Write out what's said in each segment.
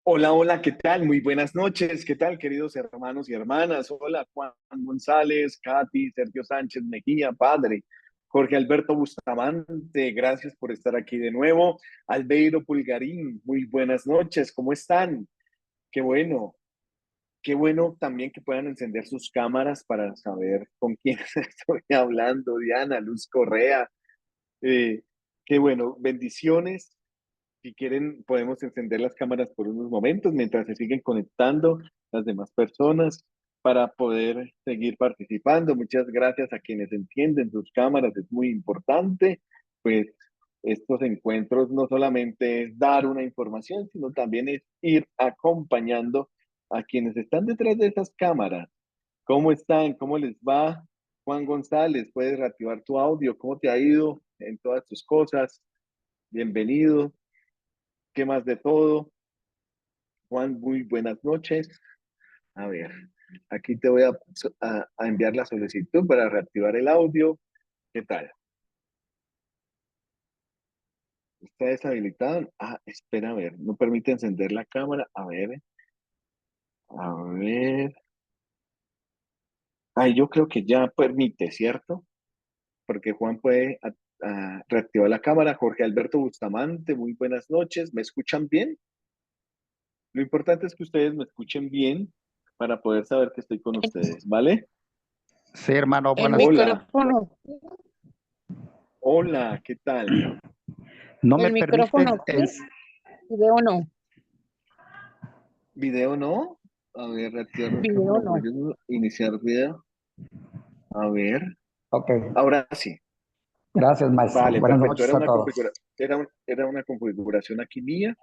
Hola, hola, ¿qué tal? Muy buenas noches. ¿Qué tal, queridos hermanos y hermanas? Hola, Juan González, Katy, Sergio Sánchez Mejía, padre. Jorge Alberto Bustamante, gracias por estar aquí de nuevo. Albeiro Pulgarín, muy buenas noches. ¿Cómo están? Qué bueno. Qué bueno también que puedan encender sus cámaras para saber con quién estoy hablando. Diana, Luz Correa. eh, Qué bueno. Bendiciones. Si quieren, podemos encender las cámaras por unos momentos mientras se siguen conectando las demás personas para poder seguir participando. Muchas gracias a quienes entienden sus cámaras, es muy importante. Pues estos encuentros no solamente es dar una información, sino también es ir acompañando a quienes están detrás de esas cámaras. ¿Cómo están? ¿Cómo les va? Juan González, puedes reactivar tu audio. ¿Cómo te ha ido en todas tus cosas? Bienvenido. ¿Qué más de todo? Juan, muy buenas noches. A ver, aquí te voy a enviar la solicitud para reactivar el audio. ¿Qué tal? ¿Está deshabilitado? Ah, espera, a ver, no permite encender la cámara. A ver. Ay, yo creo que ya permite, ¿cierto? Porque Juan puede reactivar la cámara. Jorge Alberto Bustamante, muy buenas noches. ¿Me escuchan bien? Lo importante es que ustedes me escuchen bien para poder saber que estoy con ustedes, ¿vale? Sí, hermano, El buenas. Hola, micrófono, hola, ¿qué tal? ¿No me el permites micrófono, ¿sí? Video no, ¿Video no? A ver, reactivar video micrófono, no. proyecto, iniciar video. A ver, Ok, ahora sí. gracias, maestro. Vale, Buenas perfecto. noches a todos. Era una configuración aquí mía.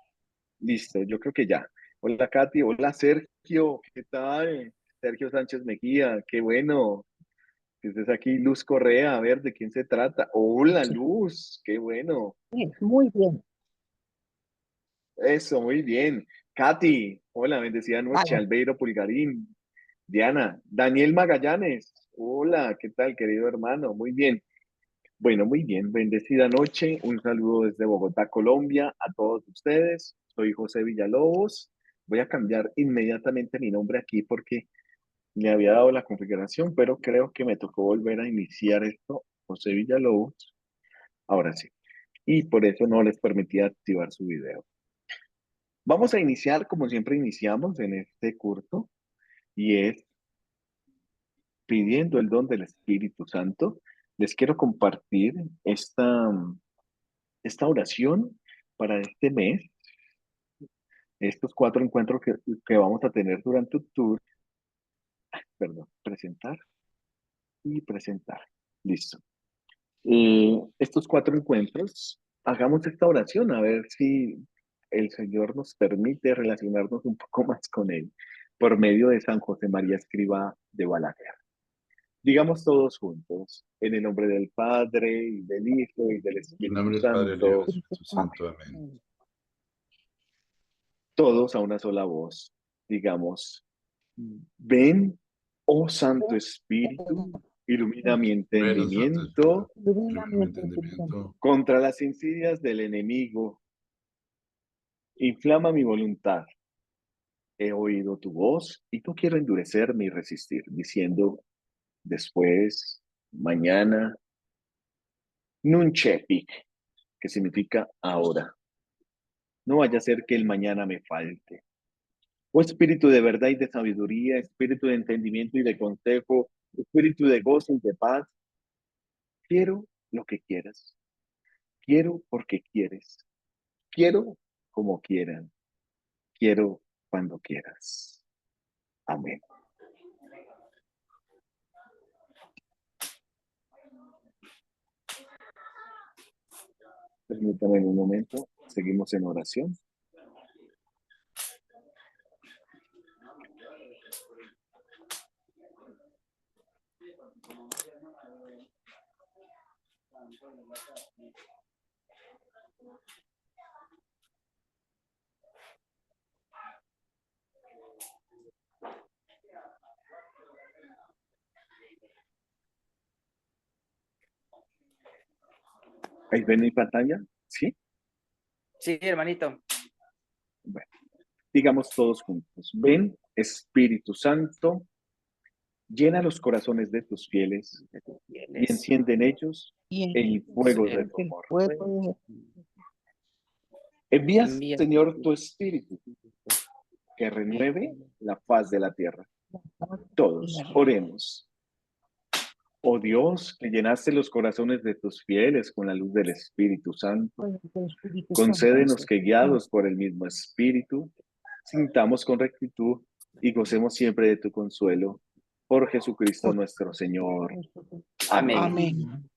Listo, yo creo que ya. Hola, Katy. Hola, Sergio. ¿Qué tal? Sergio Sánchez Mejía. Qué bueno que estés aquí. Luz Correa. A ver, ¿de quién se trata? Hola, Luz. Qué bueno. Bien, muy bien. Eso, muy bien. Katy. Hola, bendecida noche. Vale. Albeiro Pulgarín. Diana, Daniel Magallanes. Hola, ¿qué tal, querido hermano? Muy bien. Bueno, muy bien. Bendecida noche. Un saludo desde Bogotá, Colombia, a todos ustedes. Soy José Villalobos. Voy a cambiar inmediatamente mi nombre aquí porque le había dado la configuración, pero creo que me tocó volver a iniciar esto. José Villalobos. Ahora sí. Y por eso no les permitía activar su video. Vamos a iniciar como siempre iniciamos en este curso y es pidiendo el don del Espíritu Santo, les quiero compartir esta oración para este mes, estos 4 encuentros que vamos a tener durante octubre. Perdón, presentar y presentar. Listo. Estos 4 encuentros, hagamos esta oración a ver si el Señor nos permite relacionarnos un poco más con Él por medio de San José María Escrivá de Balaguer. Digamos todos juntos, en el nombre del Padre, y del Hijo, y del En Espíritu nombre del Padre, del Hijo y del Santo. Espíritu Amén. Santo. Amén. Todos a una sola voz, digamos, ven, oh Santo Espíritu, ilumina mi Ven, oh Santo Espíritu, entendimiento ilumina mi entendimiento, contra las insidias del enemigo, inflama mi voluntad. He oído tu voz y no quiero endurecerme y resistir, diciendo después, mañana, nunche que significa ahora. No vaya a ser que el mañana me falte. Oh espíritu de verdad y de sabiduría, espíritu de entendimiento y de consejo, espíritu de gozo y de paz, quiero lo que quieras. Quiero porque quieres. Quiero como quieran. Quiero cuando quieras. Amén. Permítame un momento. Seguimos en oración. ¿Ahí ven mi pantalla? ¿Sí? Sí, hermanito. Bueno. Digamos todos juntos, ven, Espíritu Santo, llena los corazones de tus fieles y enciende en ellos Y el fuego de el tu amor. fuego Envía, Señor, tu Espíritu, que renueve la faz de la tierra. Todos oremos. Oh Dios, que llenaste los corazones de tus fieles con la luz del Espíritu Santo, concédenos que, guiados por el mismo Espíritu, sintamos con rectitud y gocemos siempre de tu consuelo. Por Jesucristo nuestro Señor. Amén. Amén.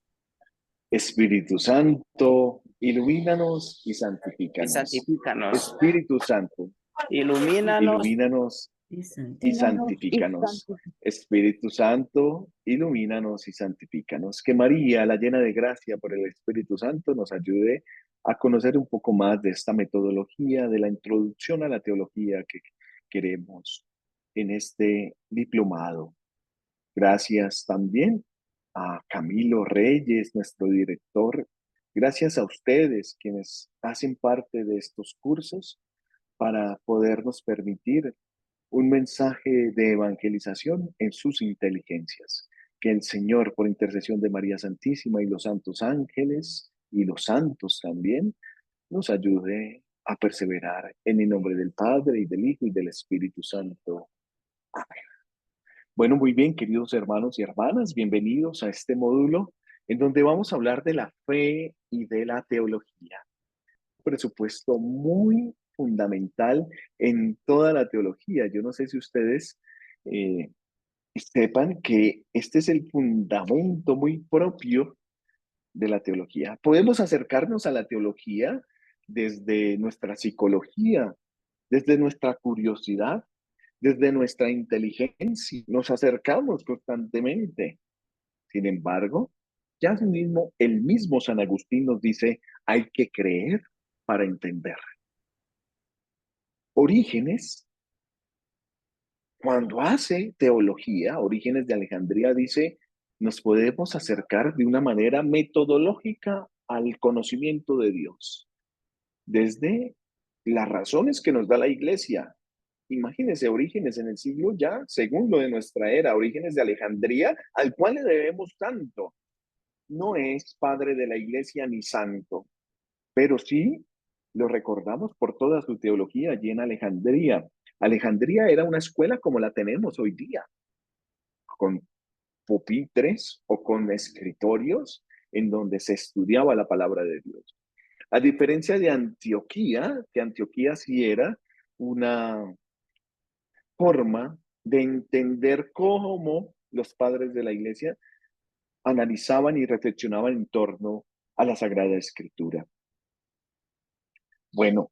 Espíritu Santo, ilumínanos y santifícanos. Y santifícanos. Espíritu Santo, Ilumínanos. ilumínanos y santifícanos. Espíritu Santo, ilumínanos y santifícanos. Que María, la llena de gracia por el Espíritu Santo, nos ayude a conocer un poco más de esta metodología, de la introducción a la teología que queremos en este diplomado. Gracias también a Camilo Reyes, nuestro director. Gracias a ustedes quienes hacen parte de estos cursos para podernos permitir un mensaje de evangelización en sus inteligencias. Que el Señor, por intercesión de María Santísima y los santos ángeles y los santos también, nos ayude a perseverar en el nombre del Padre y del Hijo y del Espíritu Santo. Amén. Bueno, muy bien, queridos hermanos y hermanas, bienvenidos a este módulo en donde vamos a hablar de la fe y de la teología. Presupuesto muy fundamental en toda la teología. Yo no sé si ustedes sepan que este es el fundamento muy propio de la teología. Podemos acercarnos a la teología desde nuestra psicología, desde nuestra curiosidad, desde nuestra inteligencia. Nos acercamos constantemente. Sin embargo, ya el mismo San Agustín nos dice, hay que creer para entender. Orígenes, cuando hace teología, Orígenes de Alejandría dice, nos podemos acercar de una manera metodológica al conocimiento de Dios, desde las razones que nos da la Iglesia. Imagínense, Orígenes en el siglo ya segundo de nuestra era, Orígenes de Alejandría, al cual le debemos tanto. No es padre de la Iglesia ni santo, pero sí lo recordamos por toda su teología allí en Alejandría. Alejandría era una escuela como la tenemos hoy día, con pupitres o con escritorios en donde se estudiaba la palabra de Dios. A diferencia de Antioquía, que Antioquía sí era una forma de entender cómo los padres de la iglesia analizaban y reflexionaban en torno a la Sagrada Escritura. Bueno,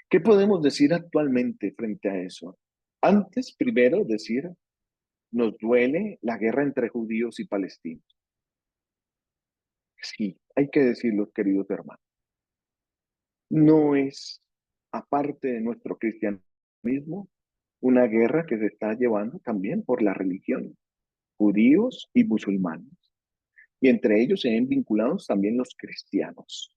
¿qué podemos decir actualmente frente a eso? Antes, primero, decir, nos duele la guerra entre judíos y palestinos. Sí, hay que decirlo, queridos hermanos. No es, aparte de nuestro cristianismo, una guerra que se está llevando también por la religión, judíos y musulmanes. Y entre ellos se ven vinculados también los cristianos.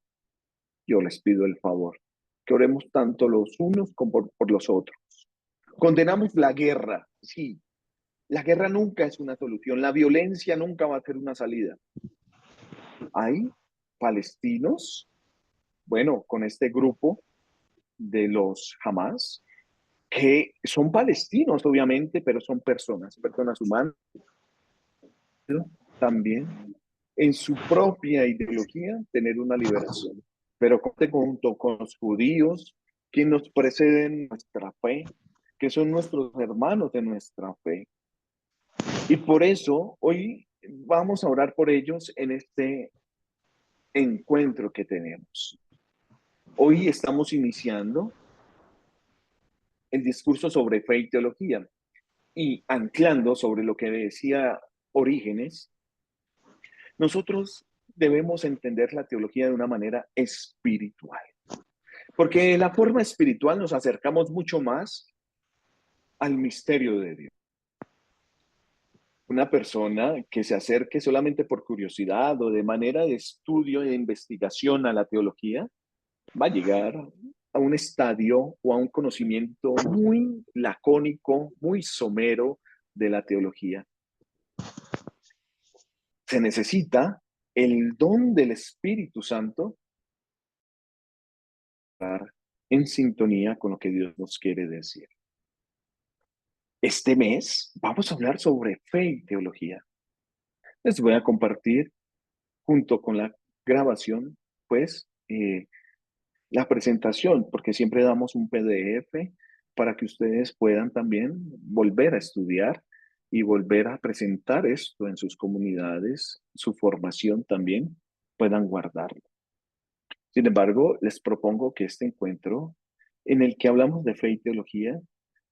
Yo les pido el favor, que oremos tanto los unos como por los otros. Condenamos la guerra, sí. La guerra nunca es una solución, la violencia nunca va a ser una salida. Hay palestinos, bueno, con este grupo de los Hamas, que son palestinos, obviamente, pero son personas humanas, también en su propia ideología tener una liberación. Pero junto con los judíos que nos preceden nuestra fe, que son nuestros hermanos de nuestra fe. Y por eso hoy vamos a orar por ellos en este encuentro que tenemos. Hoy estamos iniciando el discurso sobre fe y teología y anclando sobre lo que decía Orígenes, nosotros debemos entender la teología de una manera espiritual. Porque de la forma espiritual nos acercamos mucho más al misterio de Dios. Una persona que se acerque solamente por curiosidad o de manera de estudio e investigación a la teología va a llegar a un estadio o a un conocimiento muy lacónico, muy somero de la teología. Se necesita el don del Espíritu Santo para estar en sintonía con lo que Dios nos quiere decir. Este mes vamos a hablar sobre fe y teología. Les voy a compartir junto con la grabación, pues, la presentación, porque siempre damos un PDF para que ustedes puedan también volver a estudiar y volver a presentar esto en sus comunidades, su formación también, puedan guardarlo. Sin embargo, les propongo que este encuentro en el que hablamos de fe y teología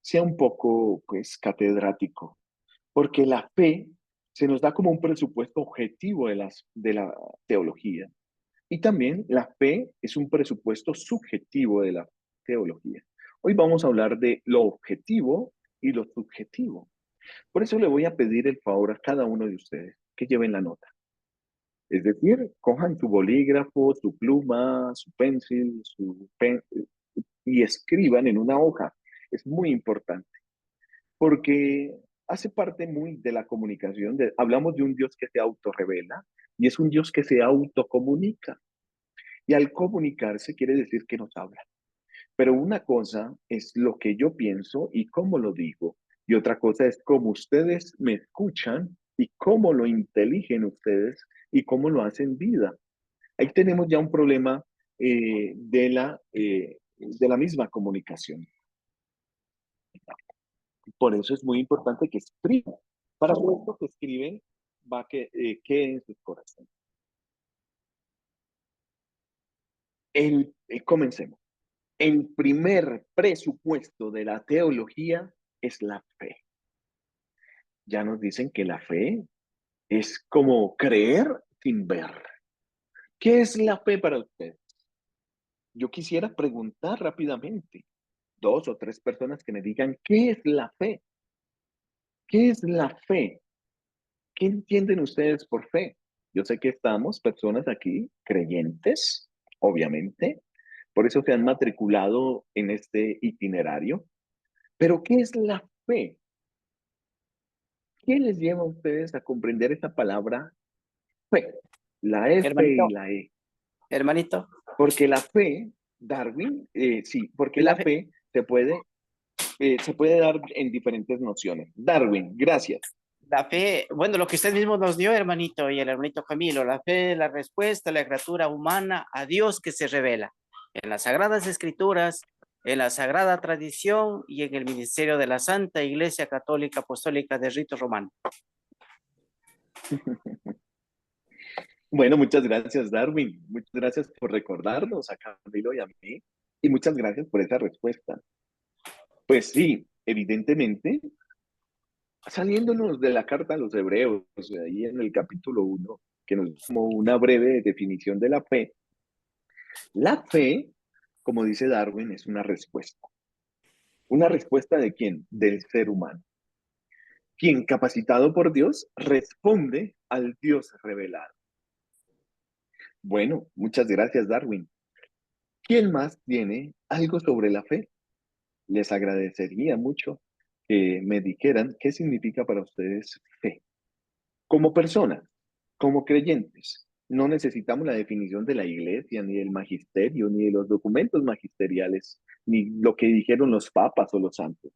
sea un poco, pues, catedrático, porque la fe se nos da como un presupuesto objetivo de la teología. Y también la fe es un presupuesto subjetivo de la teología. Hoy vamos a hablar de lo objetivo y lo subjetivo. Por eso le voy a pedir el favor a cada uno de ustedes que lleven la nota. Es decir, cojan su bolígrafo, su pluma, su pencil, y escriban en una hoja. Es muy importante porque hace parte muy de la comunicación. Hablamos de un Dios que se autorrevela y es un Dios que se autocomunica. Y al comunicarse quiere decir que nos habla. Pero una cosa es lo que yo pienso y cómo lo digo. Y otra cosa es cómo ustedes me escuchan y cómo lo inteligen ustedes y cómo lo hacen vida. Ahí tenemos ya un problema de la misma comunicación. Por eso es muy importante que escriban. Para esto que escriben va a que quede en sus corazones. Comencemos. El primer presupuesto de la teología es la fe. Ya nos dicen que la fe es como creer sin ver. ¿Qué es la fe para ustedes? Yo quisiera preguntar rápidamente, 2 o 3 personas que me digan, ¿qué es la fe? ¿Qué es la fe? ¿Qué entienden ustedes por fe? Yo sé que estamos personas aquí creyentes, obviamente, por eso se han matriculado en este itinerario. Pero ¿qué es la fe? ¿Qué les lleva a ustedes a comprender esta palabra fe? La F y Hermanito, la E. hermanito, Porque la fe, Darwin, sí, porque la la fe, fe se puede dar en diferentes nociones. Darwin, gracias. la fe, bueno, lo que usted mismo nos dio, hermanito, y el hermanito Camilo, la fe es la respuesta a la criatura humana a Dios que se revela en las Sagradas Escrituras, en la Sagrada Tradición y en el ministerio de la Santa Iglesia Católica Apostólica de Rito Romano. Bueno, muchas gracias, Darwin. Muchas gracias por recordarnos a Camilo y a mí. Y muchas gracias por esa respuesta. Pues sí, evidentemente, saliéndonos de la carta a los hebreos, ahí en el capítulo 1, que nos da como una breve definición de la fe. La fe, como dice Darwin, es una respuesta. ¿Una respuesta de quién? Del ser humano. Quien, capacitado por Dios, responde al Dios revelado. Bueno, muchas gracias, Darwin. ¿Quién más tiene algo sobre la fe? Les agradecería mucho que me dijeran qué significa para ustedes fe. Como personas, como creyentes, no necesitamos la definición de la iglesia, ni del magisterio, ni de los documentos magisteriales, ni lo que dijeron los papas o los santos.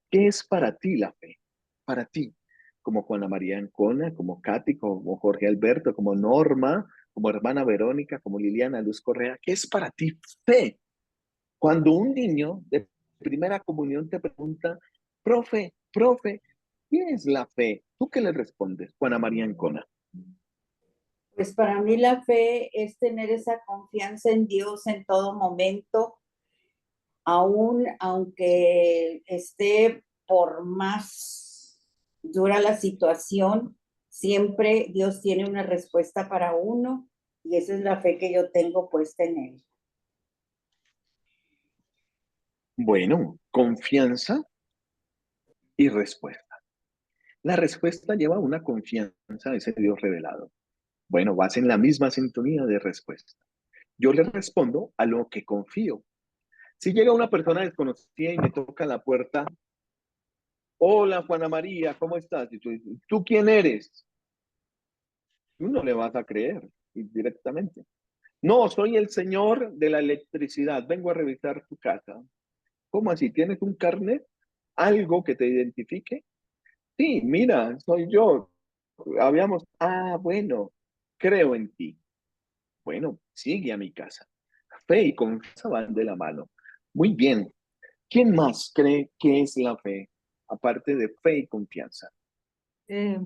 ¿Qué es para ti la fe? Para ti, como Juana María Ancona, como Katy, como Jorge Alberto, como Norma, como hermana Verónica, como Liliana Luz Correa. ¿Qué es para ti fe? Cuando un niño de primera comunión te pregunta, profe, ¿qué es la fe? ¿Tú qué le respondes, Juana María Ancona? Pues para mí la fe es tener esa confianza en Dios en todo momento, aún aunque esté por más dura la situación, siempre Dios tiene una respuesta para uno y esa es la fe que yo tengo puesta en Él. Bueno, confianza y respuesta. La respuesta lleva una confianza a ese Dios revelado. Bueno, vas en la misma sintonía de respuesta. Yo le respondo a lo que confío. Si llega una persona desconocida y me toca la puerta, hola Juana María, ¿cómo estás? Y tú dices, ¿tú quién eres? Tú no le vas a creer directamente. No, soy el señor de la electricidad, vengo a revisar tu casa. ¿Cómo así? ¿Tienes un carnet? ¿Algo que te identifique? Sí, mira, soy yo. Bueno, creo en ti. Bueno, sigue a mi casa. Fe y confianza van de la mano. Muy bien. ¿Quién más cree que es la fe? Aparte de fe y confianza. Eh,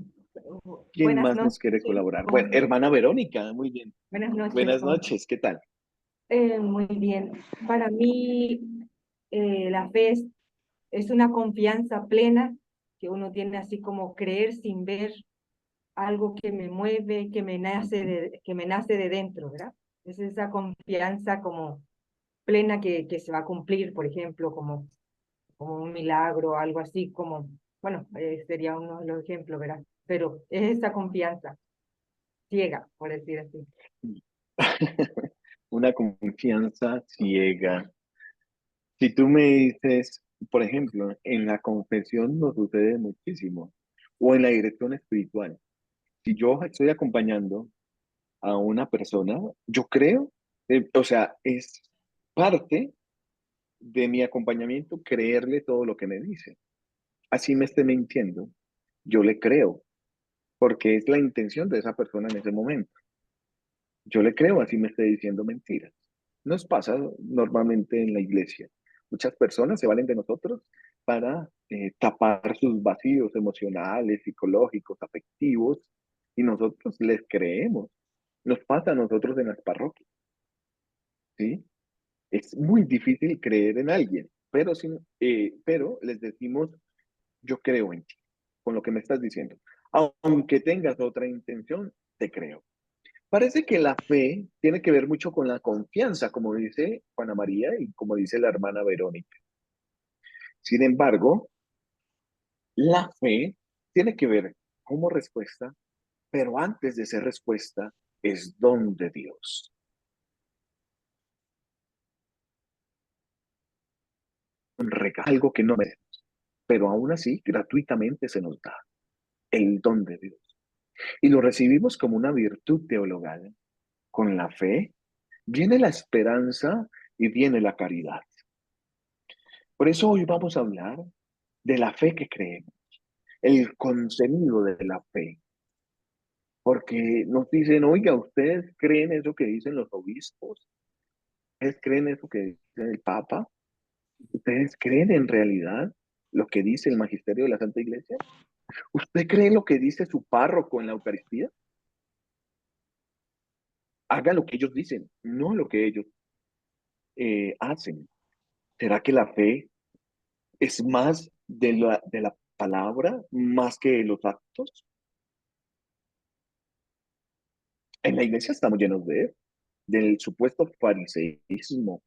¿Quién buenas más nos noches. quiere colaborar? ¿Cómo Bueno, estás? hermana Verónica, muy bien. Buenas noches. Buenas ¿Cómo estás? noches, ¿qué tal? Muy bien. Para mí, la fe es una confianza plena que uno tiene, así como creer sin ver, algo que me mueve, que me nace de dentro, ¿verdad? Es esa confianza como plena que se va a cumplir, por ejemplo, como un milagro, algo así como, bueno, sería uno de los ejemplos, ¿verdad? Pero es esa confianza ciega, por decir así. Una confianza ciega. Si tú me dices, por ejemplo, en la confesión nos sucede muchísimo, o en la dirección espiritual. Si yo estoy acompañando a una persona, yo creo, o sea, es parte de mi acompañamiento creerle todo lo que me dice. Así me esté mintiendo, yo le creo, porque es la intención de esa persona en ese momento. Yo le creo, así me esté diciendo mentiras. Nos pasa normalmente en la iglesia. Muchas personas se valen de nosotros para tapar sus vacíos emocionales, psicológicos, afectivos, y nosotros les creemos. Nos pasa a nosotros en las parroquias, ¿sí? Es muy difícil creer en alguien, pero les decimos, yo creo en ti, con lo que me estás diciendo. Aunque tengas otra intención, te creo. Parece que la fe tiene que ver mucho con la confianza, como dice Juana María y como dice la hermana Verónica. Sin embargo, la fe tiene que ver como respuesta, pero antes de ser respuesta, es don de Dios. Un regalo, algo que no merecemos, pero aún así gratuitamente se nos da el don de Dios. Y lo recibimos como una virtud teologal. Con la fe viene la esperanza y viene la caridad. Por eso hoy vamos a hablar de la fe que creemos, el contenido de la fe. Porque nos dicen, oiga, ¿ustedes creen eso que dicen los obispos? ¿Ustedes creen eso que dice el Papa? ¿Ustedes creen en realidad lo que dice el magisterio de la Santa Iglesia? ¿Usted cree lo que dice su párroco en la Eucaristía? Haga lo que ellos dicen, no lo que ellos hacen. ¿Será que la fe es más de la palabra, más que de los actos? En la iglesia estamos llenos del supuesto fariseísmo.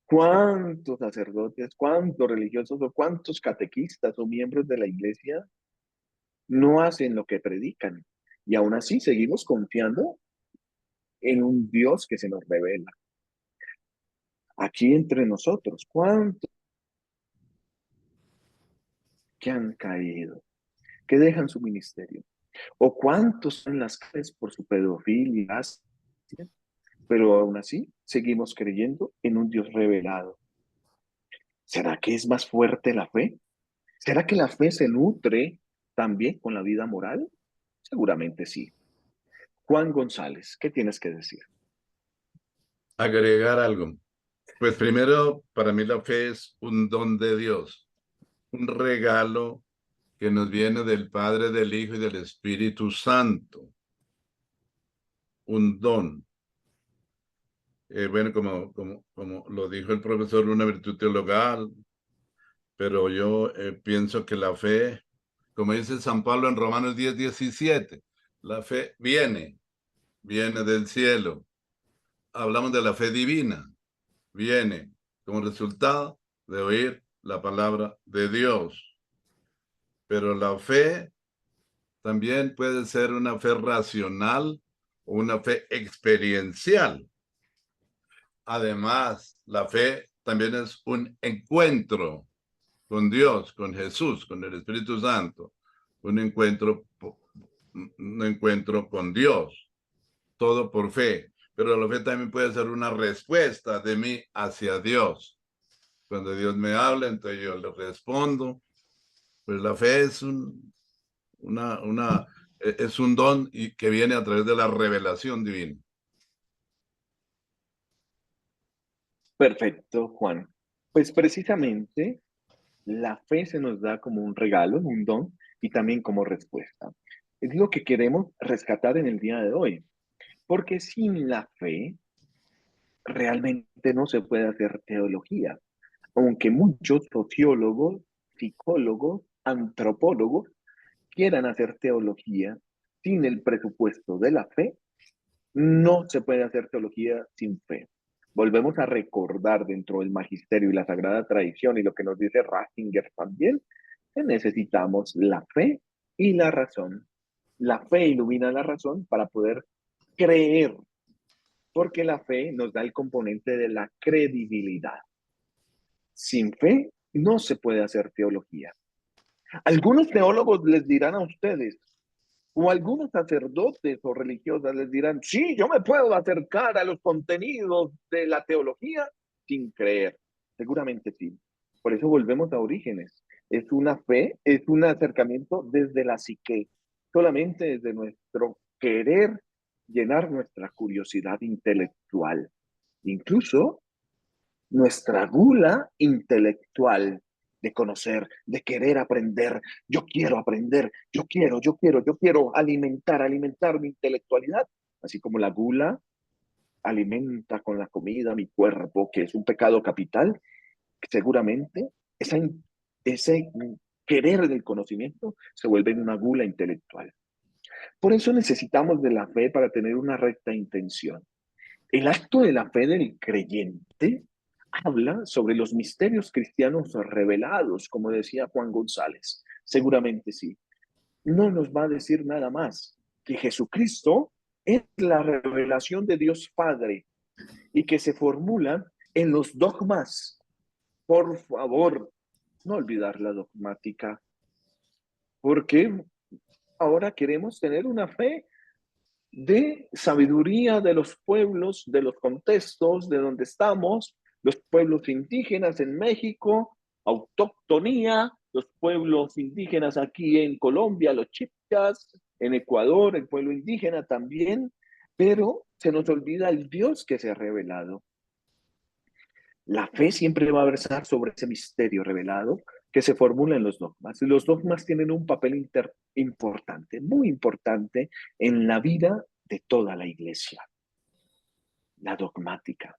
¿Cuántos sacerdotes, cuántos religiosos o cuántos catequistas o miembros de la iglesia no hacen lo que predican? Y aún así seguimos confiando en un Dios que se nos revela. Aquí entre nosotros, ¿cuántos que han caído, que dejan su ministerio? ¿O cuántos en las calles por su pedofilia? Pero aún así seguimos creyendo en un Dios revelado. ¿Será que es más fuerte la fe? ¿Será que la fe se nutre también con la vida moral? Seguramente sí. Juan González, ¿qué tienes que decir? Agregar algo. Pues primero, para mí la fe es un don de Dios, un regalo que nos viene del Padre, del Hijo y del Espíritu Santo. Un don. Bueno, como lo dijo el profesor, una virtud teologal, pero yo pienso que la fe, como dice San Pablo en Romanos 10:17, la fe viene del cielo. Hablamos de la fe divina, viene como resultado de oír la palabra de Dios. Pero la fe también puede ser una fe racional o una fe experiencial. además, la fe también es un encuentro con Dios, con Jesús, con el Espíritu Santo, un encuentro con Dios, todo por fe. Pero la fe también puede ser una respuesta de mí hacia Dios. Cuando Dios me habla, entonces yo le respondo. Pues la fe es un don y que viene a través de la revelación divina. Perfecto, Juan. Pues precisamente la fe se nos da como un regalo, un don y también como respuesta. Es lo que queremos rescatar en el día de hoy, porque sin la fe realmente no se puede hacer teología, aunque muchos sociólogos, psicólogos, antropólogos quieran hacer teología sin el presupuesto de la fe, no se puede hacer teología sin fe. Volvemos a recordar dentro del magisterio y la sagrada tradición y lo que nos dice Ratzinger también, que necesitamos la fe y la razón. La fe ilumina la razón para poder creer, porque la fe nos da el componente de la credibilidad. Sin fe no se puede hacer teología. Algunos teólogos les dirán a ustedes, o algunos sacerdotes o religiosas les dirán, sí, yo me puedo acercar a los contenidos de la teología sin creer. Seguramente sí. Por eso volvemos a Orígenes. Es una fe, es un acercamiento desde la psique, solamente desde nuestro querer llenar nuestra curiosidad intelectual. Incluso nuestra gula intelectual de conocer, de querer aprender. Yo quiero aprender, yo quiero alimentar mi intelectualidad, así como la gula alimenta con la comida mi cuerpo, que es un pecado capital. Seguramente ese querer del conocimiento se vuelve en una gula intelectual. Por eso necesitamos de la fe para tener una recta intención. El acto de la fe del creyente habla sobre los misterios cristianos revelados, como decía Juan González. Seguramente sí. No nos va a decir nada más que Jesucristo es la revelación de Dios Padre y que se formulan en los dogmas. Por favor, no olvidar la dogmática, porque ahora queremos tener una fe de sabiduría de los pueblos, de los contextos, de donde estamos, los pueblos indígenas en México, autóctonía, los pueblos indígenas aquí en Colombia, los chipchas, en Ecuador, el pueblo indígena también, pero se nos olvida el Dios que se ha revelado. La fe siempre va a versar sobre ese misterio revelado que se formula en los dogmas. Y los dogmas tienen un papel importante, muy importante en la vida de toda la iglesia. La dogmática.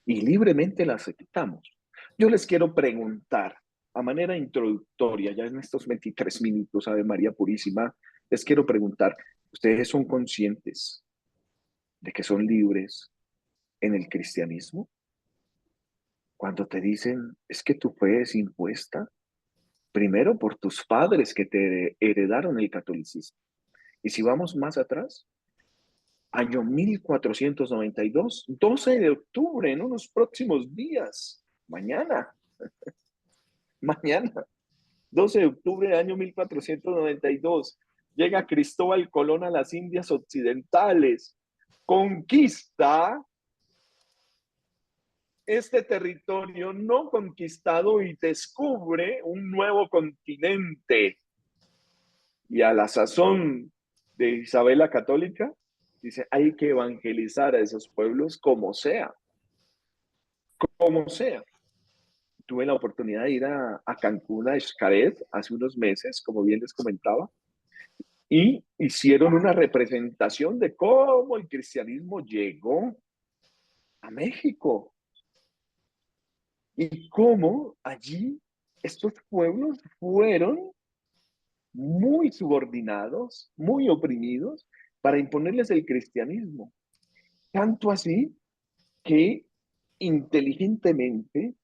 Y libremente la aceptamos. Yo les quiero preguntar, a manera introductoria, ya en estos 23 minutos, Ave María Purísima, les quiero preguntar, ¿ustedes son conscientes de que son libres en el cristianismo? Cuando te dicen, es que tu fe es impuesta, primero por tus padres que te heredaron el catolicismo. Y si vamos más atrás, año 1492, 12 de octubre, en unos próximos días, mañana, 12 de octubre del año 1492, llega Cristóbal Colón a las Indias Occidentales, conquista este territorio no conquistado y descubre un nuevo continente. Y a la sazón de Isabel la Católica, dice, hay que evangelizar a esos pueblos como sea. Como sea. Tuve la oportunidad de ir a Cancún, a Xcaret, hace unos meses, como bien les comentaba, y hicieron una representación de cómo el cristianismo llegó a México. Y cómo allí estos pueblos fueron muy subordinados, muy oprimidos, para imponerles el cristianismo. Tanto así que inteligentemente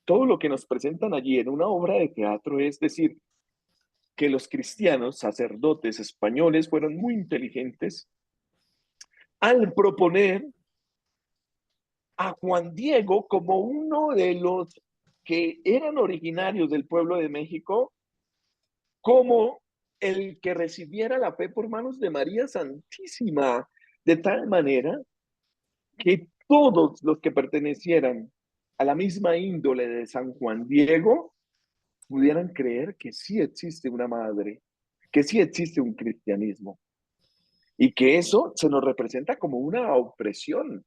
todo lo que nos presentan allí en una obra de teatro es decir, que los cristianos, sacerdotes españoles, fueron muy inteligentes al proponer a Juan Diego como uno de los que eran originarios del pueblo de México, como el que recibiera la fe por manos de María Santísima, de tal manera que todos los que pertenecieran a la misma índole de San Juan Diego pudieran creer que sí existe una madre, que sí existe un cristianismo, y que eso se nos representa como una opresión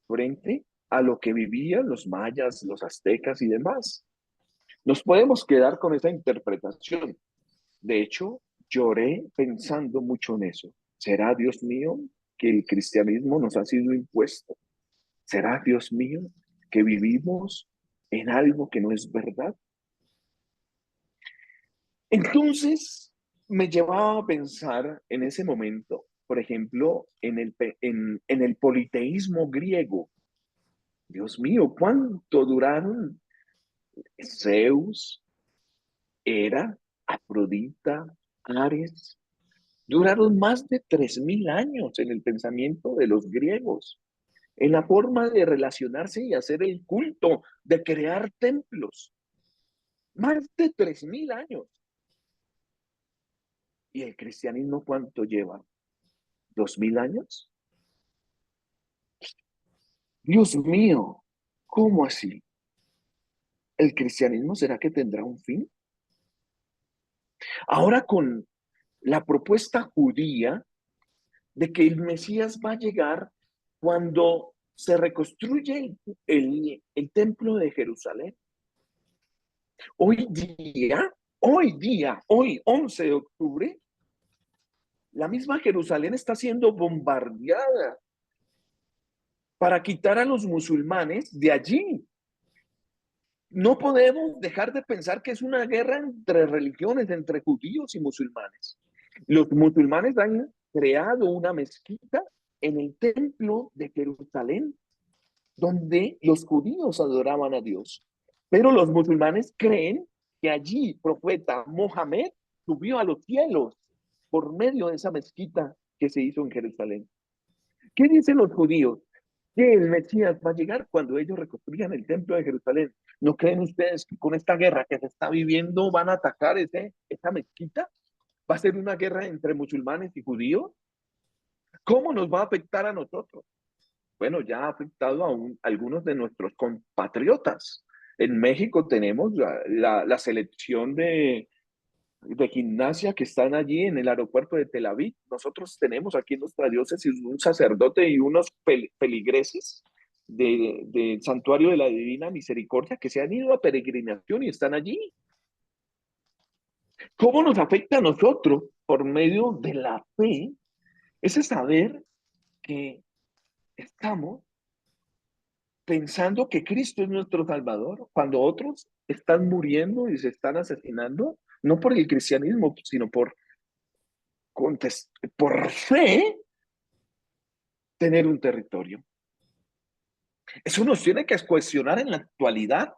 frente a lo que vivían los mayas, los aztecas y demás. Nos podemos quedar con esa interpretación. De hecho, lloré pensando mucho en eso. ¿Será, Dios mío, que el cristianismo nos ha sido impuesto? ¿Será, Dios mío, que vivimos en algo que no es verdad? Entonces, me llevaba a pensar en ese momento, por ejemplo, en el politeísmo griego. Dios mío, ¿cuánto duraron Zeus, Hera, Afrodita, Ares? Duraron más de 3000 años en el pensamiento de los griegos, en la forma de relacionarse y hacer el culto, de crear templos. Más de 3000 años. ¿Y el cristianismo cuánto lleva? ¿2000 años? Dios mío, ¿cómo así? ¿El cristianismo será que tendrá un fin? Ahora con la propuesta judía de que el Mesías va a llegar cuando se reconstruye el templo de Jerusalén. Hoy día, hoy 11 de octubre, la misma Jerusalén está siendo bombardeada para quitar a los musulmanes de allí. No podemos dejar de pensar que es una guerra entre religiones, entre judíos y musulmanes. Los musulmanes han creado una mezquita en el templo de Jerusalén, donde los judíos adoraban a Dios. Pero los musulmanes creen que allí profeta Mohammed subió a los cielos por medio de esa mezquita que se hizo en Jerusalén. ¿Qué dicen los judíos? Que el Mesías va a llegar cuando ellos reconstruyan el templo de Jerusalén. ¿No creen ustedes que con esta guerra que se está viviendo van a atacar esa mezquita? ¿Va a ser una guerra entre musulmanes y judíos? ¿Cómo nos va a afectar a nosotros? Bueno, ya ha afectado a algunos de nuestros compatriotas. En México tenemos la selección de gimnasia que están allí en el aeropuerto de Tel Aviv. Nosotros tenemos aquí en nuestra diócesis un sacerdote y unos feligreses del Santuario de la Divina Misericordia que se han ido a peregrinación y están allí. ¿Cómo nos afecta a nosotros por medio de la fe? Ese saber que estamos pensando que Cristo es nuestro Salvador, cuando otros están muriendo y se están asesinando, no por el cristianismo, sino por fe, tener un territorio. Eso nos tiene que cuestionar en la actualidad,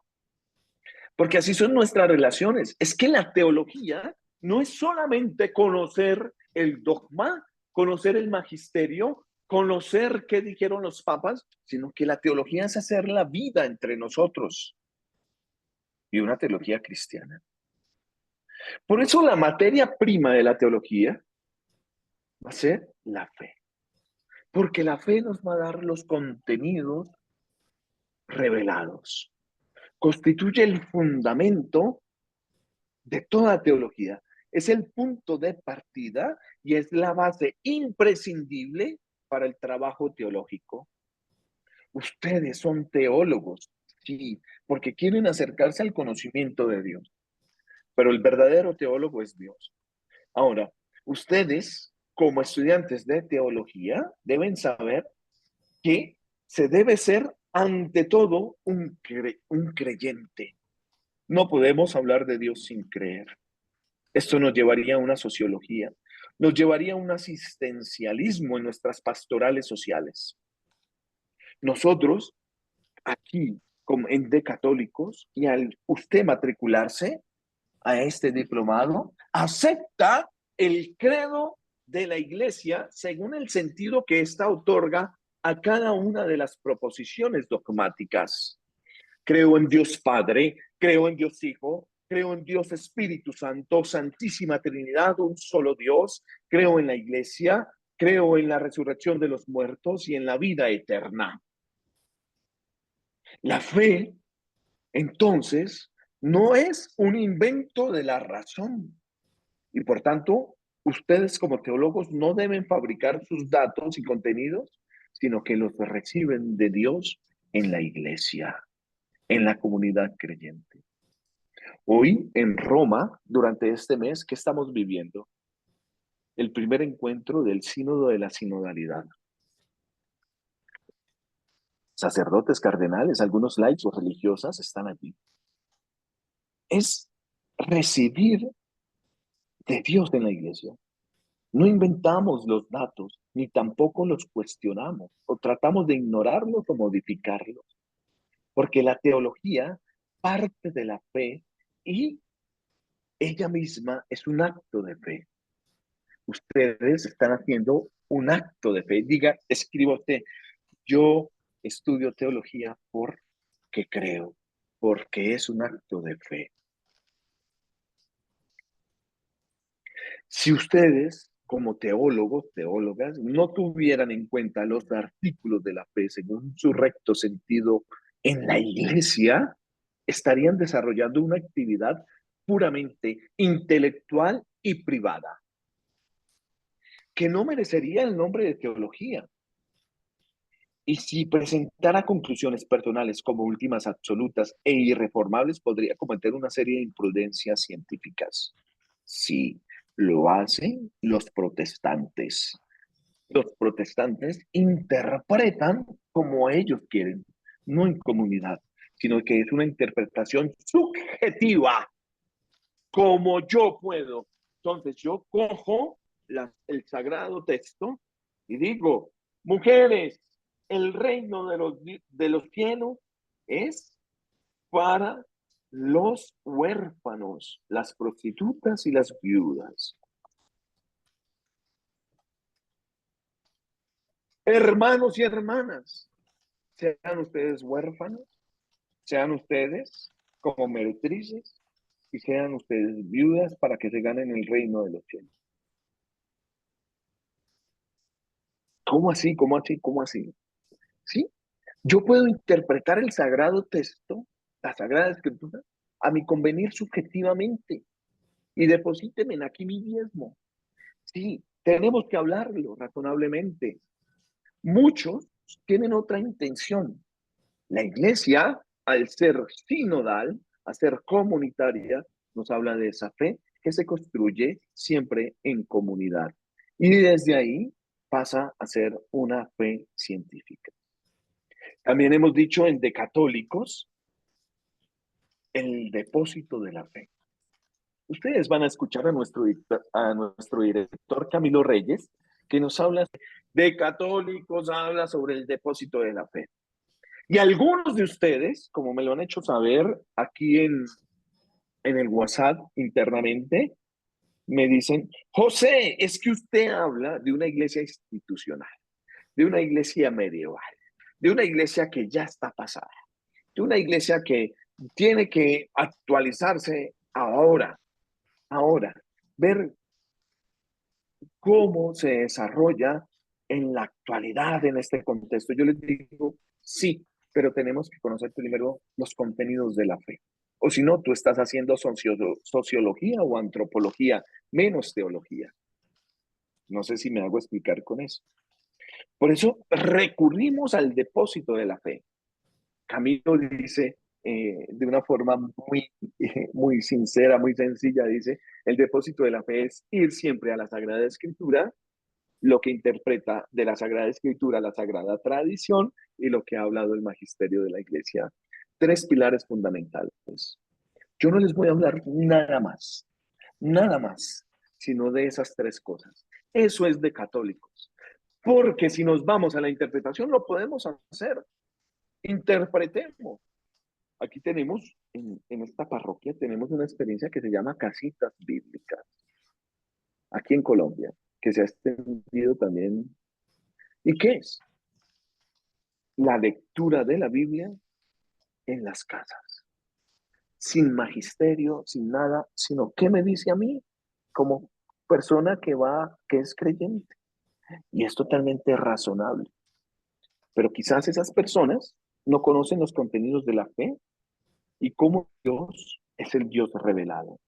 porque así son nuestras relaciones. Es que la teología no es solamente conocer el dogma, conocer el magisterio, conocer qué dijeron los papas, sino que la teología es hacer la vida entre nosotros. Y una teología cristiana. Por eso la materia prima de la teología va a ser la fe. Porque la fe nos va a dar los contenidos revelados. Constituye el fundamento de toda teología. Es el punto de partida y es la base imprescindible para el trabajo teológico. Ustedes son teólogos, sí, porque quieren acercarse al conocimiento de Dios. Pero el verdadero teólogo es Dios. Ahora, ustedes, como estudiantes de teología, deben saber que se debe ser ante todo un creyente. No podemos hablar de Dios sin creer. Esto nos llevaría a una sociología, nos llevaría a un asistencialismo en nuestras pastorales sociales. Nosotros, aquí, como de católicos, y al usted matricularse a este diplomado, acepta el credo de la iglesia según el sentido que ésta otorga a cada una de las proposiciones dogmáticas. Creo en Dios Padre, creo en Dios Hijo, creo en Dios Espíritu Santo, Santísima Trinidad, un solo Dios, creo en la Iglesia, creo en la resurrección de los muertos y en la vida eterna. La fe, entonces, no es un invento de la razón y por tanto, ustedes como teólogos no deben fabricar sus datos y contenidos, sino que los reciben de Dios en la Iglesia, en la comunidad creyente. Hoy en Roma, durante este mes, ¿qué estamos viviendo? El primer encuentro del Sínodo de la Sinodalidad. Sacerdotes, cardenales, algunos laicos, religiosas están allí. Es recibir de Dios en la Iglesia. No inventamos los datos, ni tampoco los cuestionamos, o tratamos de ignorarlos o modificarlos, porque la teología parte de la fe y ella misma es un acto de fe. Ustedes están haciendo un acto de fe. Diga, escriba usted, yo estudio teología porque creo, porque es un acto de fe. Si ustedes, como teólogos, teólogas, no tuvieran en cuenta los artículos de la fe según su recto sentido en la Iglesia, estarían desarrollando una actividad puramente intelectual y privada, que no merecería el nombre de teología. Y si presentara conclusiones personales como últimas absolutas e irreformables, podría cometer una serie de imprudencias científicas. Sí, lo hacen los protestantes. Los protestantes interpretan como ellos quieren, no en comunidad, sino que es una interpretación subjetiva, como yo puedo. Entonces yo cojo el sagrado texto y digo, mujeres, el reino de los cielos es para los huérfanos, las prostitutas y las viudas. Hermanos y hermanas, sean ustedes huérfanos, sean ustedes como meretrices y sean ustedes viudas para que se ganen el reino de los cielos. ¿Cómo así? ¿Cómo así? ¿Cómo así? ¿Sí? Yo puedo interpretar el sagrado texto, la sagrada escritura, a mi convenir subjetivamente y deposítenme aquí mi diezmo. Sí, tenemos que hablarlo razonablemente. Muchos tienen otra intención. La iglesia, al ser sinodal, a ser comunitaria, nos habla de esa fe que se construye siempre en comunidad. Y desde ahí pasa a ser una fe científica. También hemos dicho en De Católicos, el depósito de la fe. Ustedes van a escuchar a nuestro director Camilo Reyes, que nos habla de Católicos, habla sobre el depósito de la fe. Y algunos de ustedes, como me lo han hecho saber aquí en el WhatsApp internamente, me dicen, José, es que usted habla de una iglesia institucional, de una iglesia medieval, de una iglesia que ya está pasada, de una iglesia que tiene que actualizarse ahora, ver cómo se desarrolla en la actualidad en este contexto. Yo les digo, sí, pero tenemos que conocer primero los contenidos de la fe. O si no, tú estás haciendo sociología o antropología, menos teología. No sé si me hago explicar con eso. Por eso recurrimos al depósito de la fe. Camilo dice de una forma muy sincera, muy sencilla, dice, el depósito de la fe es ir siempre a la Sagrada Escritura, lo que interpreta de la Sagrada Escritura la Sagrada Tradición y lo que ha hablado el magisterio de la Iglesia. Tres pilares fundamentales. Yo no les voy a hablar nada más, sino de esas tres cosas. Eso es de católicos. Porque si nos vamos a la interpretación, lo podemos hacer. Interpretemos. Aquí tenemos, en esta parroquia, tenemos una experiencia que se llama Casitas Bíblicas. Aquí en Colombia, que se ha extendido también. ¿Y qué es? la lectura de la Biblia en las casas, sin magisterio, sin nada, sino qué me dice a mí como persona que es creyente. Y es totalmente razonable. Pero quizás esas personas no conocen los contenidos de la fe y cómo Dios es el Dios revelado.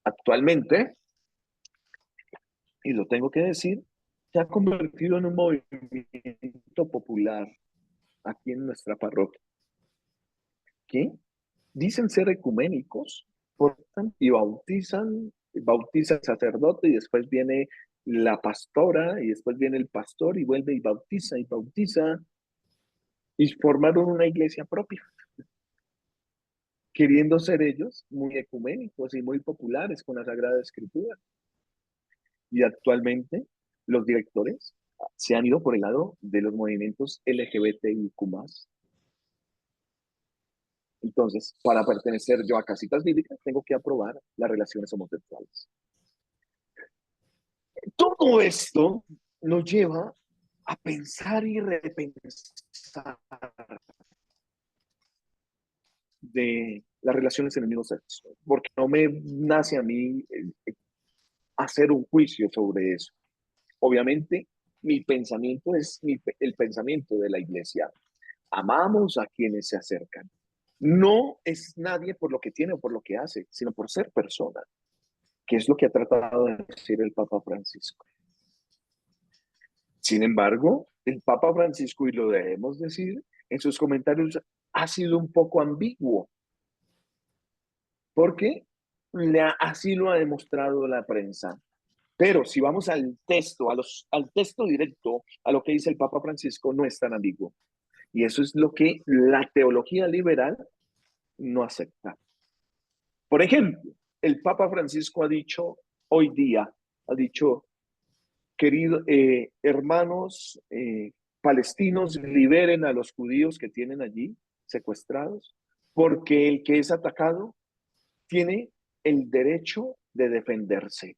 Actualmente, y lo tengo que decir, se ha convertido en un movimiento popular aquí en nuestra parroquia, que dicen ser ecuménicos, y bautizan sacerdote y después viene la pastora y después viene el pastor y vuelve y bautiza y formaron una iglesia propia, queriendo ser ellos muy ecuménicos y muy populares con la Sagrada Escritura. Y actualmente los directores se han ido por el lado de los movimientos LGBTIQ+. Entonces, para pertenecer yo a Casitas Bíblicas, tengo que aprobar las relaciones homosexuales. Todo esto nos lleva a pensar y repensar de las relaciones en el mismo sexo, porque no me nace a mí hacer un juicio sobre eso. Obviamente, mi pensamiento es el pensamiento de la iglesia. Amamos a quienes se acercan. No es nadie por lo que tiene o por lo que hace, sino por ser persona, que es lo que ha tratado de decir el Papa Francisco. Sin embargo, el Papa Francisco, y lo debemos decir, en sus comentarios ha sido un poco ambiguo, porque así lo ha demostrado la prensa. Pero si vamos al texto, al texto directo, a lo que dice el Papa Francisco, no es tan ambiguo. Y eso es lo que la teología liberal no acepta. Por ejemplo, el Papa Francisco ha dicho hoy día, queridos hermanos palestinos, liberen a los judíos que tienen allí secuestrados, porque el que es atacado tiene el derecho de defenderse.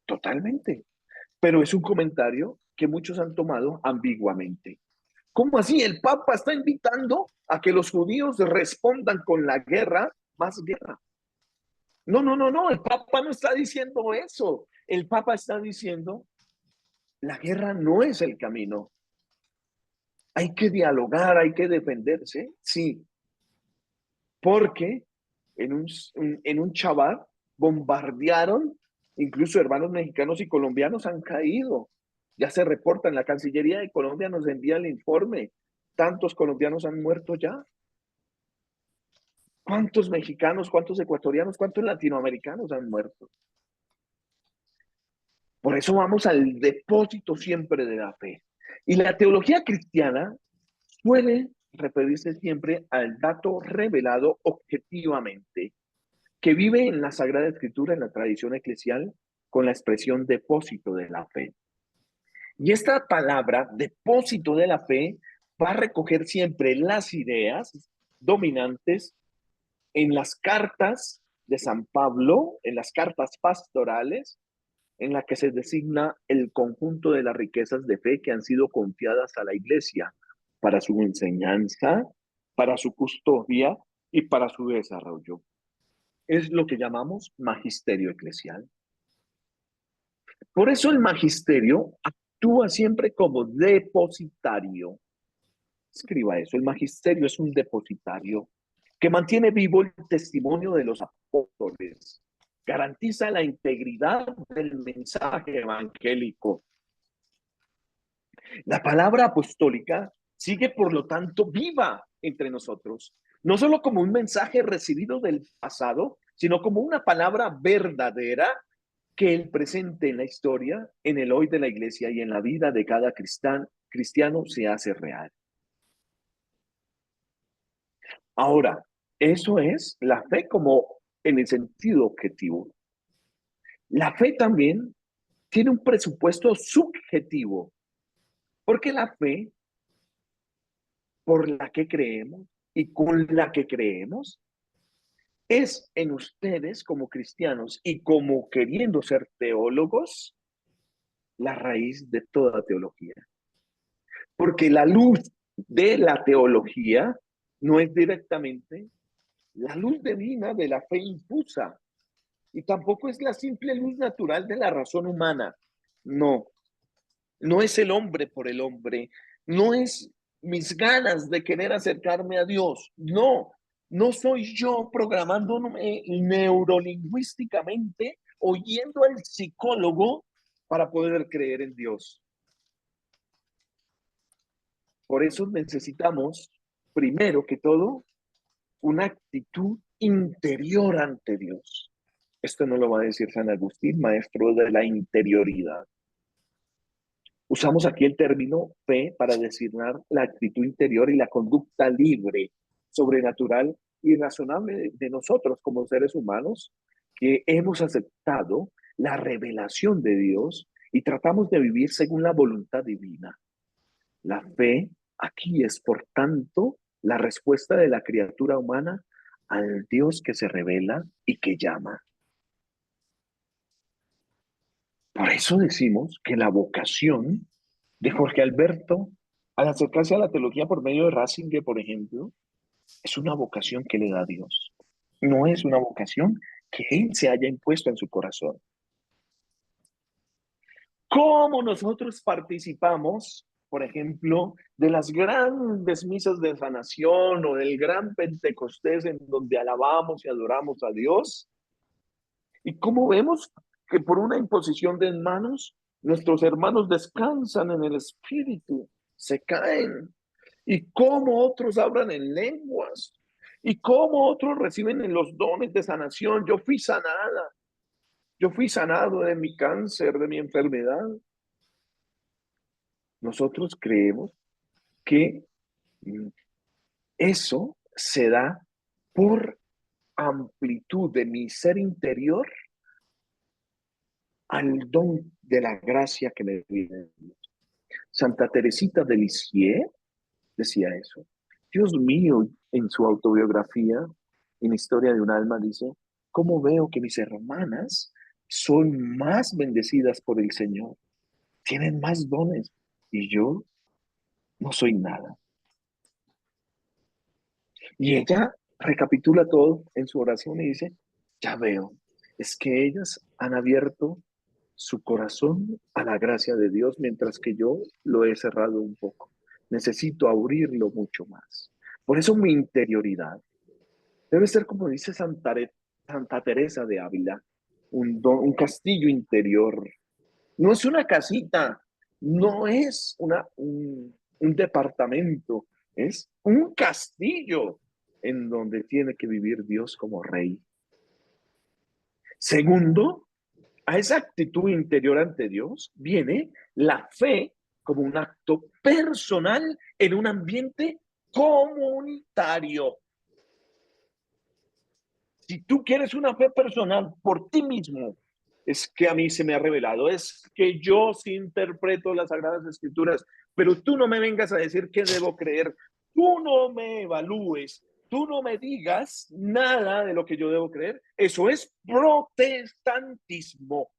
Totalmente. Pero es un comentario que muchos han tomado ambiguamente. ¿Cómo así? El Papa está invitando a que los judíos respondan con la guerra, más guerra. No, el Papa no está diciendo eso. El Papa está diciendo, la guerra no es el camino. Hay que dialogar, hay que defenderse, sí. Porque en un Shabbat bombardearon, incluso hermanos mexicanos y colombianos han caído. Ya se reporta, en la Cancillería de Colombia nos envía el informe. Tantos colombianos han muerto ya. ¿Cuántos mexicanos, cuántos ecuatorianos, cuántos latinoamericanos han muerto? Por eso vamos al depósito siempre de la fe. Y la teología cristiana suele referirse siempre al dato revelado objetivamente, que vive en la Sagrada Escritura, en la tradición eclesial, con la expresión depósito de la fe. Y esta palabra, depósito de la fe, va a recoger siempre las ideas dominantes en las cartas de San Pablo, en las cartas pastorales, en la que se designa el conjunto de las riquezas de fe que han sido confiadas a la iglesia para su enseñanza, para su custodia y para su desarrollo. Es lo que llamamos magisterio eclesial. Por eso el magisterio actúa siempre como depositario. Escriba eso, el magisterio es un depositario que mantiene vivo el testimonio de los apóstoles, garantiza la integridad del mensaje evangélico. La palabra apostólica sigue, por lo tanto, viva entre nosotros, no solo como un mensaje recibido del pasado, sino como una palabra verdadera que el presente en la historia, en el hoy de la iglesia y en la vida de cada cristiano se hace real. Ahora, eso es la fe como en el sentido objetivo. La fe también tiene un presupuesto subjetivo, porque la fe por la que creemos y con la que creemos es en ustedes como cristianos y como queriendo ser teólogos la raíz de toda teología. porque la luz de la teología no es directamente la luz divina de la fe infusa, y tampoco es la simple luz natural de la razón humana. No, no es el hombre por el hombre, no es mis ganas de querer acercarme a Dios, no, no soy yo programándome neurolingüísticamente o yendo al psicólogo para poder creer en Dios. Por eso necesitamos, primero que todo, una actitud interior ante Dios. Esto no lo va a decir San Agustín, maestro de la interioridad. Usamos aquí el término fe para designar la actitud interior y la conducta libre, sobrenatural y razonable de nosotros como seres humanos que hemos aceptado la revelación de Dios y tratamos de vivir según la voluntad divina. La fe aquí es, por tanto, la respuesta de la criatura humana al Dios que se revela y que llama. Por eso decimos que la vocación de Jorge Alberto, al acercarse a la teología por medio de Ratzinger, por ejemplo, es una vocación que le da Dios. No es una vocación que él se haya impuesto en su corazón. ¿Cómo nosotros participamos, por ejemplo, de las grandes misas de sanación o del gran Pentecostés en donde alabamos y adoramos a Dios? ¿Y cómo vemos que por una imposición de manos, nuestros hermanos descansan en el Espíritu, se caen? ¿Y cómo otros hablan en lenguas? ¿Y cómo otros reciben en los dones de sanación? Yo fui sanada, yo fui sanado de mi cáncer, de mi enfermedad. Nosotros creemos que eso se da por amplitud de mi ser interior al don de la gracia que me viene. Santa Teresita de Lisieux decía eso. Dios mío, en su autobiografía, en Historia de un alma, dice, ¿cómo veo que mis hermanas son más bendecidas por el Señor? Tienen más dones y yo no soy nada. Y ella recapitula todo en su oración y dice, ya veo, es que ellas han abierto su corazón a la gracia de Dios, mientras que yo lo he cerrado un poco. Necesito abrirlo mucho más. Por eso mi interioridad debe ser, como dice Santa Teresa de Ávila, un castillo interior. No es una casita, no es un departamento, es un castillo en donde tiene que vivir Dios como rey. Segundo, a esa actitud interior ante Dios viene la fe como un acto personal en un ambiente comunitario. Si tú quieres una fe personal por ti mismo, es que a mí se me ha revelado, es que yo sí interpreto las Sagradas Escrituras, pero tú no me vengas a decir qué debo creer, tú no me evalúes, tú no me digas nada de lo que yo debo creer. Eso es protestantismo,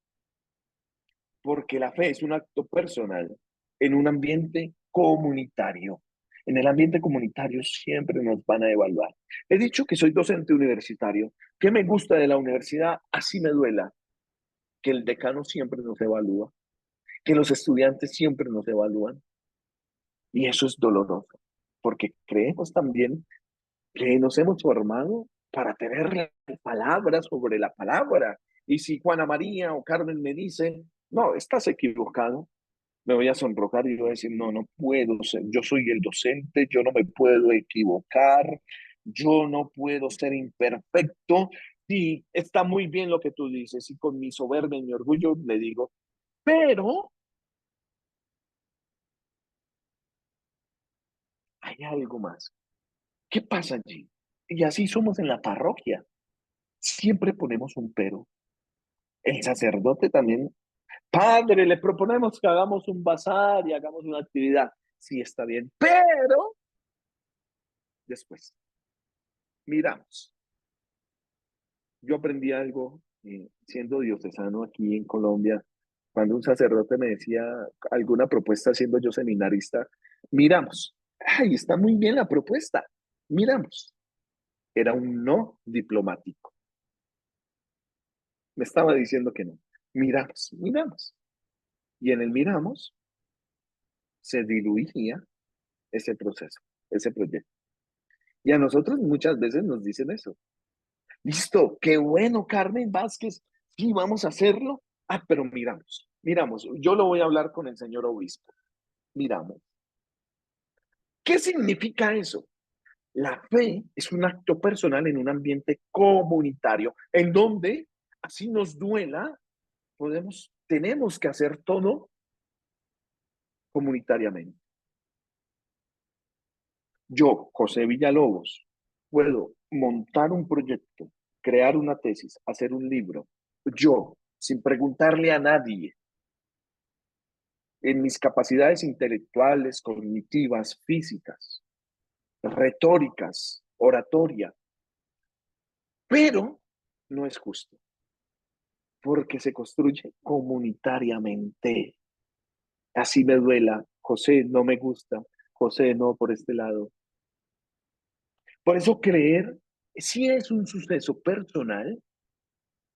porque la fe es un acto personal en un ambiente comunitario. En el ambiente comunitario siempre nos van a evaluar. He dicho que soy docente universitario. ¿Qué me gusta de la universidad? Así me duela. Que el decano siempre nos evalúa, que los estudiantes siempre nos evalúan. Y eso es doloroso, porque creemos también que nos hemos formado para tener la palabra sobre la palabra. Y si Juana María o Carmen me dice, no, estás equivocado, me voy a sonrojar y voy a decir, no, no puedo ser, yo soy el docente, yo no me puedo equivocar, yo no puedo ser imperfecto. Sí, está muy bien lo que tú dices y con mi soberbia y mi orgullo le digo, pero hay algo más. ¿Qué pasa allí? Y así somos en la parroquia. Siempre ponemos un pero. El sacerdote también, padre, le proponemos que hagamos un bazar y hagamos una actividad. Sí, está bien, pero después. Miramos. Yo aprendí algo siendo diocesano aquí en Colombia, cuando un sacerdote me decía alguna propuesta siendo yo seminarista, Miramos. Ay, está muy bien la propuesta. Miramos. Era un no diplomático. Me estaba diciendo que no. Miramos, miramos. Y en el miramos se diluía ese proceso, ese proyecto. Y a nosotros muchas veces nos dicen eso. Listo, qué bueno, Carmen Vázquez. Sí, vamos a hacerlo. Ah, pero miramos, miramos. Yo lo voy a hablar con el señor obispo. Miramos. ¿Qué significa eso? La fe es un acto personal en un ambiente comunitario, en donde, así nos duela, tenemos que hacer todo comunitariamente. Yo, José Villalobos, puedo montar un proyecto, crear una tesis, hacer un libro, yo, sin preguntarle a nadie, en mis capacidades intelectuales, cognitivas, físicas, retóricas, oratoria, pero no es justo, porque se construye comunitariamente. Así me duela, José, no me gusta, José, no, por este lado. Por eso creer sí es un suceso personal,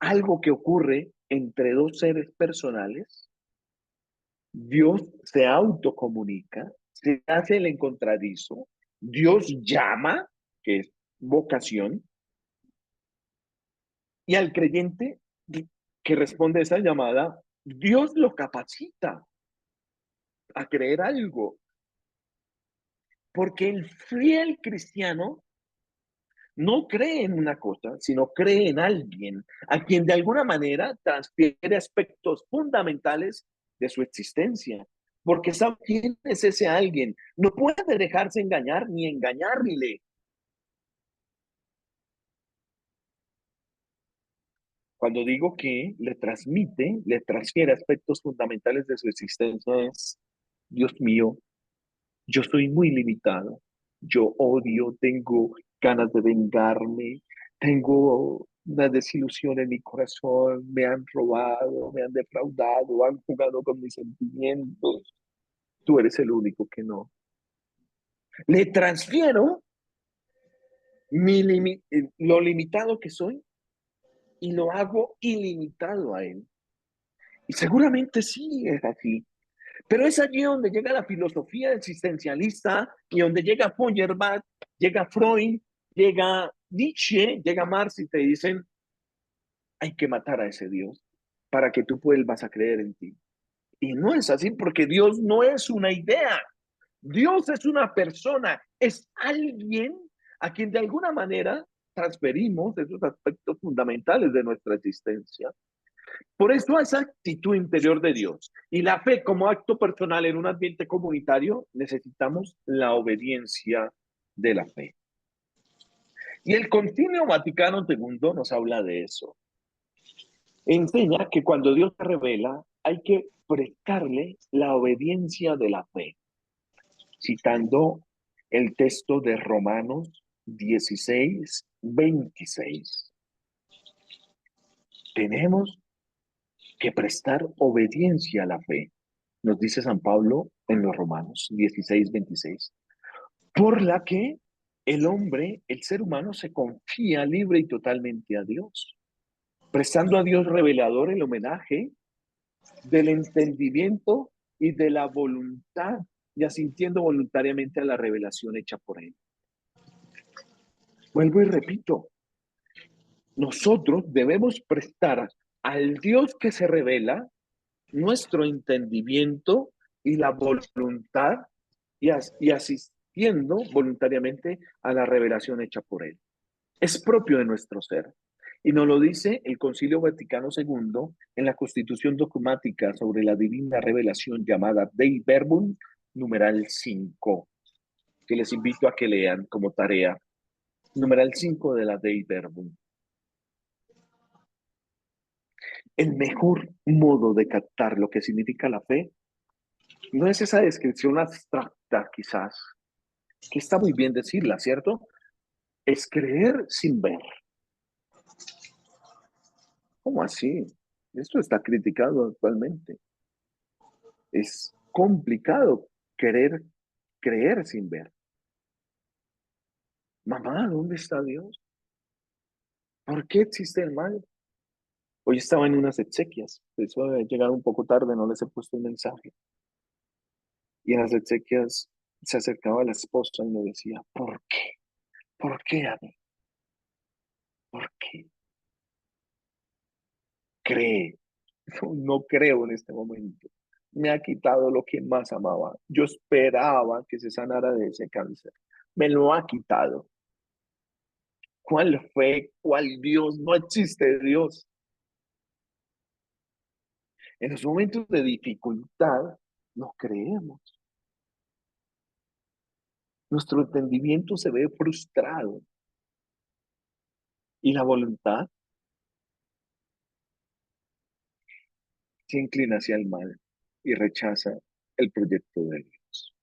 algo que ocurre entre dos seres personales. Dios se autocomunica, se hace el encontradizo, Dios llama, que es vocación, y al creyente que responde a esa llamada, Dios lo capacita a creer algo, porque el fiel cristiano no cree en una cosa, sino cree en alguien, a quien de alguna manera transfiere aspectos fundamentales de su existencia, porque sabe quién es ese alguien. No puede dejarse engañar ni engañarle. Cuando digo que le transmite, le transfiere aspectos fundamentales de su existencia es, Dios mío, yo soy muy limitado, yo odio, tengo ganas de vengarme, tengo una desilusión en mi corazón, me han robado, me han defraudado, han jugado con mis sentimientos. Tú eres el único que no. Le transfiero lo limitado que soy y lo hago ilimitado a él. Y seguramente sí es así. Pero es allí donde llega la filosofía existencialista y donde llega Feuerbach, llega Freud, llega Nietzsche, llega Marx y te dicen, hay que matar a ese Dios para que tú vuelvas a creer en ti. Y no es así porque Dios no es una idea. Dios es una persona, es alguien a quien de alguna manera transferimos esos aspectos fundamentales de nuestra existencia. Por eso esa actitud interior de Dios y la fe como acto personal en un ambiente comunitario, necesitamos la obediencia de la fe. Y el Concilio Vaticano II nos habla de eso. Enseña que cuando Dios se revela, hay que prestarle la obediencia de la fe, citando el texto de Romanos 16:26. Tenemos que prestar obediencia a la fe, nos dice San Pablo en los Romanos 16:26, por la que el hombre, el ser humano, se confía libre y totalmente a Dios, prestando a Dios revelador el homenaje del entendimiento y de la voluntad, y asintiendo voluntariamente a la revelación hecha por él. Vuelvo y repito, nosotros debemos prestar al Dios que se revela nuestro entendimiento y la voluntad y asistiendo voluntariamente a la revelación hecha por él. Es propio de nuestro ser. Y nos lo dice el Concilio Vaticano II en la Constitución Dogmática sobre la Divina Revelación llamada Dei Verbum, numeral 5, que les invito a que lean como tarea. Numeral 5 de la Dei Verbum. El mejor modo de captar lo que significa la fe no es esa descripción abstracta, quizás, que está muy bien decirla, ¿cierto? Es creer sin ver. ¿Cómo así? Esto está criticado actualmente. Es complicado querer creer sin ver. Mamá, ¿dónde está Dios? ¿Por qué existe el mal? Hoy estaba en unas exequias, eso había llegado un poco tarde, no les he puesto un mensaje. Y en las exequias se acercaba la esposa y me decía, ¿por qué? ¿Por qué a mí? ¿Por qué? Cree. No, no creo en este momento. Me ha quitado lo que más amaba. Yo esperaba que se sanara de ese cáncer. Me lo ha quitado. ¿Cuál fe? ¿Cuál Dios? No existe Dios. En los momentos de dificultad, no creemos. Nuestro entendimiento se ve frustrado y la voluntad se inclina hacia el mal y rechaza el proyecto de Dios.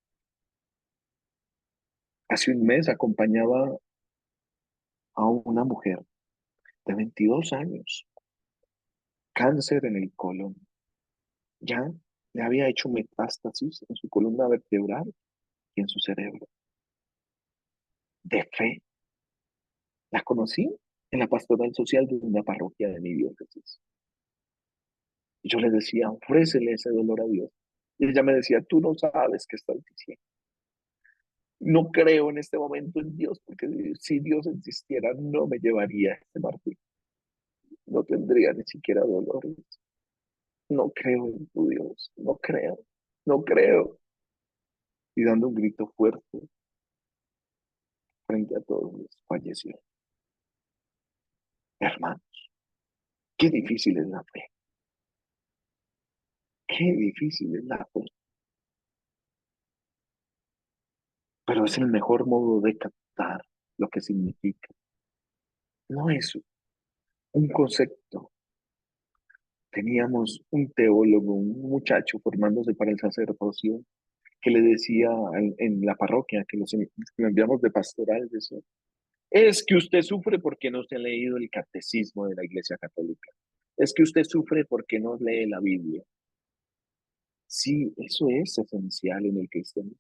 Hace un mes acompañaba a una mujer de 22 años, cáncer en el colon. Ya le había hecho metástasis en su columna vertebral y en su cerebro. De fe. La conocí en la pastoral social de una parroquia de mi diócesis. Y yo le decía, ofrécele ese dolor a Dios. Y ella me decía, tú no sabes qué estás diciendo. No creo en este momento en Dios, porque si Dios existiera, no me llevaría a este martirio. No tendría ni siquiera dolores. No creo en tu Dios. No creo. No creo. Y dando un grito fuerte frente a todos, falleció. Hermanos, qué difícil es la fe. Qué difícil es la fe. Pero es el mejor modo de captar lo que significa. No es un concepto. Teníamos un teólogo, un muchacho formándose para el sacerdocio, que le decía en la parroquia, que lo enviamos de pastoral, decía, es que usted sufre porque no se ha leído el catecismo de la Iglesia Católica. Es que usted sufre porque no lee la Biblia. Sí, eso es esencial en el cristianismo.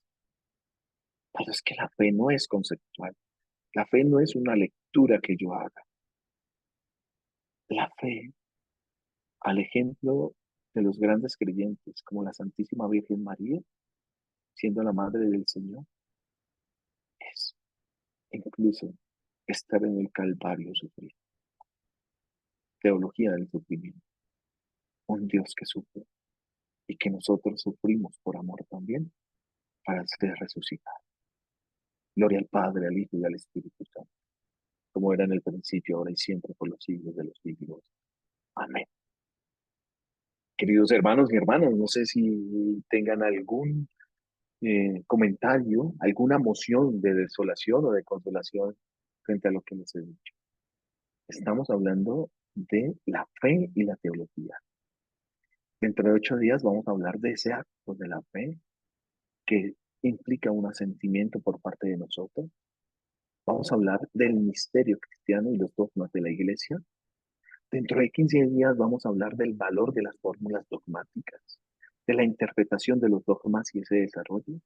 Pero es que la fe no es conceptual. La fe no es una lectura que yo haga. La fe, al ejemplo de los grandes creyentes, como la Santísima Virgen María, siendo la Madre del Señor, es incluso estar en el Calvario sufrir. Teología del sufrimiento. Un Dios que sufre y que nosotros sufrimos por amor también para ser resucitados. Gloria al Padre, al Hijo y al Espíritu Santo, como era en el principio, ahora y siempre, por los siglos de los siglos. Amén. Queridos hermanos y hermanas, no sé si tengan algún comentario, alguna moción de desolación o de consolación frente a lo que les he dicho. Estamos hablando de la fe y la teología. Dentro de 8 días vamos a hablar de ese acto de la fe que implica un asentimiento por parte de nosotros. Vamos a hablar del misterio cristiano y los dogmas de la Iglesia. Dentro de 15 días vamos a hablar del valor de las fórmulas dogmáticas, de la interpretación de los dogmas y ese desarrollo.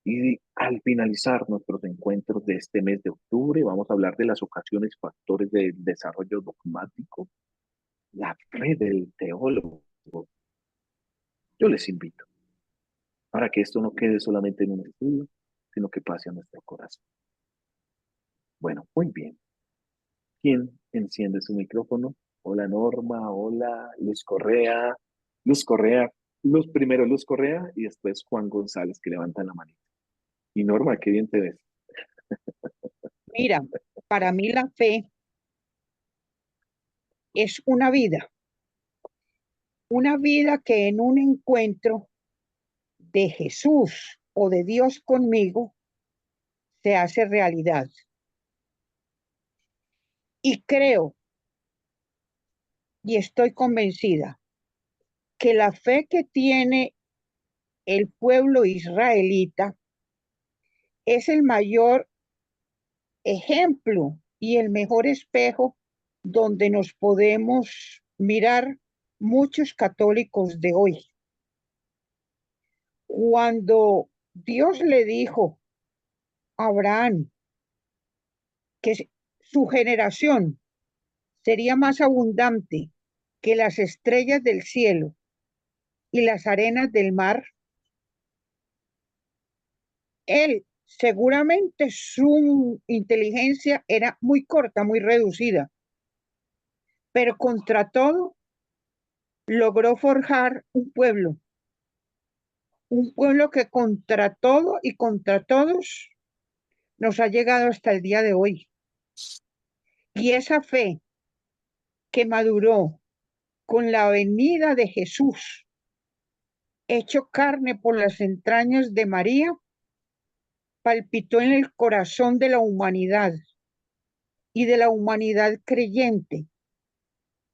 Y al finalizar nuestros encuentros de este mes de octubre, vamos a hablar de las ocasiones, factores del desarrollo dogmático, la fe del teólogo. Yo les invito para que esto no quede solamente en un estudio, sino que pase a nuestro corazón. Bueno, muy bien. ¿Quién enciende su micrófono? Hola Norma, hola Luz Correa. Luz Correa, primero Luz Correa y después Juan González que levanta la manita. Y Norma, qué bien te ves. Mira, para mí la fe es una vida que en un encuentro de Jesús o de Dios conmigo se hace realidad. Y creo y estoy convencida que la fe que tiene el pueblo israelita es el mayor ejemplo y el mejor espejo donde nos podemos mirar muchos católicos de hoy. Cuando Dios le dijo a Abraham que su generación sería más abundante que las estrellas del cielo y las arenas del mar. Él seguramente su inteligencia era muy corta, muy reducida, pero contra todo logró forjar un pueblo que contra todo y contra todos nos ha llegado hasta el día de hoy. Y esa fe que maduró con la venida de Jesús, hecho carne por las entrañas de María, palpitó en el corazón de la humanidad y de la humanidad creyente,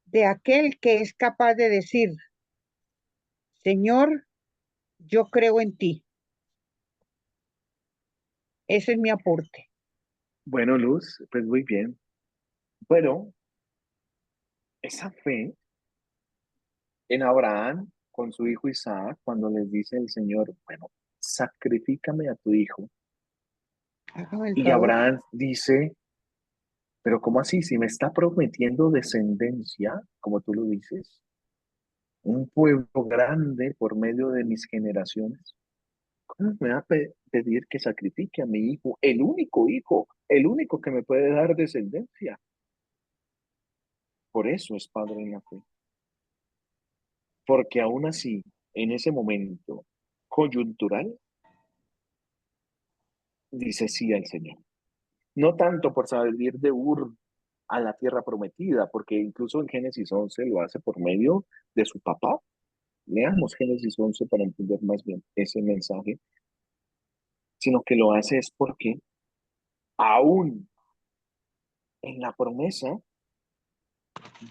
de aquel que es capaz de decir, Señor, yo creo en ti. Ese es mi aporte. Bueno, Luz, pues muy bien. Bueno, esa fe en Abraham con su hijo Isaac, cuando les dice el Señor, bueno, sacrifícame a tu hijo. Hágame el Y favor. Abraham dice, pero ¿cómo así? Si me está prometiendo descendencia, como tú lo dices, un pueblo grande por medio de mis generaciones, ¿cómo me va a pedir que sacrifique a mi hijo, el único que me puede dar descendencia? Por eso es padre en la fe. Porque aún así, en ese momento coyuntural, dice sí al Señor. No tanto por salir de Ur a la tierra prometida, porque incluso en Génesis 11 lo hace por medio de su papá. Leamos Génesis 11 para entender más bien ese mensaje, sino que lo hace es porque aún en la promesa,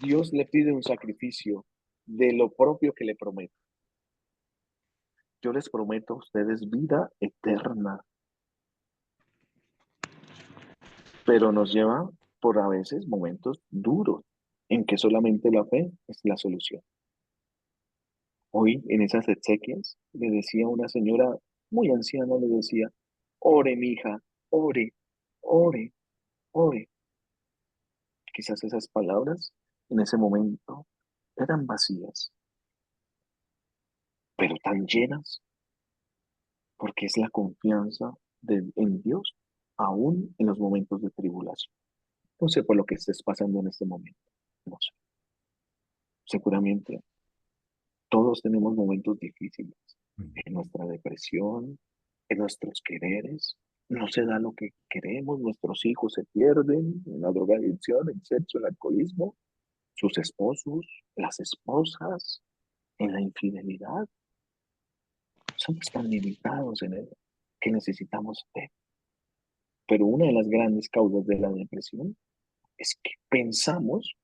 Dios le pide un sacrificio de lo propio que le promete. Yo les prometo a ustedes vida eterna, pero nos lleva por a veces momentos duros en que solamente la fe es la solución. Hoy en esas exequias le decía una señora muy anciana, le decía, ore mija, ore, ore, ore. Quizás esas palabras en ese momento eran vacías, pero tan llenas porque es la confianza en Dios aún en los momentos de tribulación. No sé por lo que estés pasando en este momento, no sé. Seguramente todos tenemos momentos difíciles en nuestra depresión, en nuestros quereres. No se da lo que queremos, nuestros hijos se pierden en la drogadicción, el sexo, el alcoholismo, sus esposos, las esposas, en la infidelidad. Somos tan limitados en ello que necesitamos fe. Pero una de las grandes causas de la depresión es que pensamos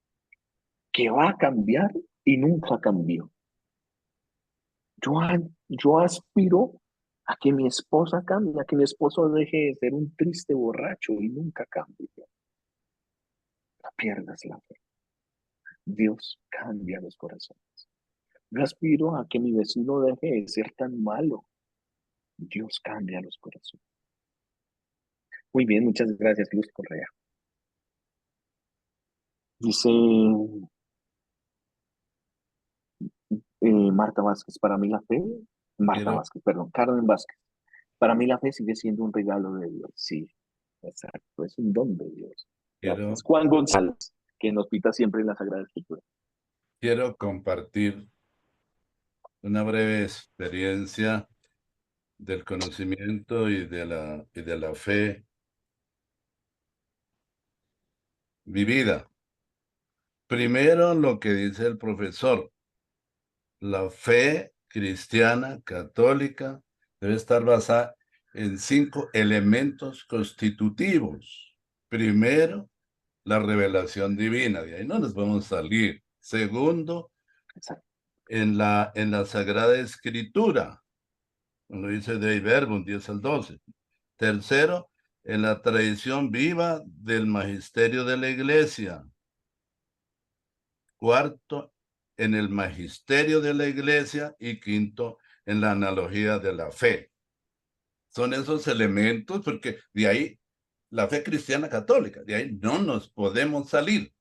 que va a cambiar y nunca cambió. Yo aspiro a que mi esposa cambie, a que mi esposo deje de ser un triste borracho y nunca cambie. No pierdas la fe. Dios cambia los corazones. Yo aspiro a que mi vecino deje de ser tan malo. Dios cambia los corazones. Muy bien, muchas gracias, Luz Correa. Dice Marta Vázquez, para mí la fe, Marta Quiero, Vázquez, perdón, Carmen Vázquez. Para mí la fe sigue siendo un regalo de Dios. Sí, exacto, es un don de Dios. Gracias. quiero, Juan González, que nos pita siempre en la Sagrada Escritura. quiero compartir una breve experiencia del conocimiento y de la fe vivida. Primero, lo que dice el profesor, la fe cristiana católica debe estar basada en 5 elementos constitutivos. Primero, la revelación divina, de ahí no nos vamos a salir. Segundo, Exacto. en la Sagrada Escritura, lo dice de Verbum 10 al 12. Tercero, en la tradición viva del magisterio de la Iglesia. Cuarto, en el magisterio de la Iglesia. Y quinto, en la analogía de la fe. Son esos elementos, porque de ahí la fe cristiana católica, de ahí no nos podemos salir,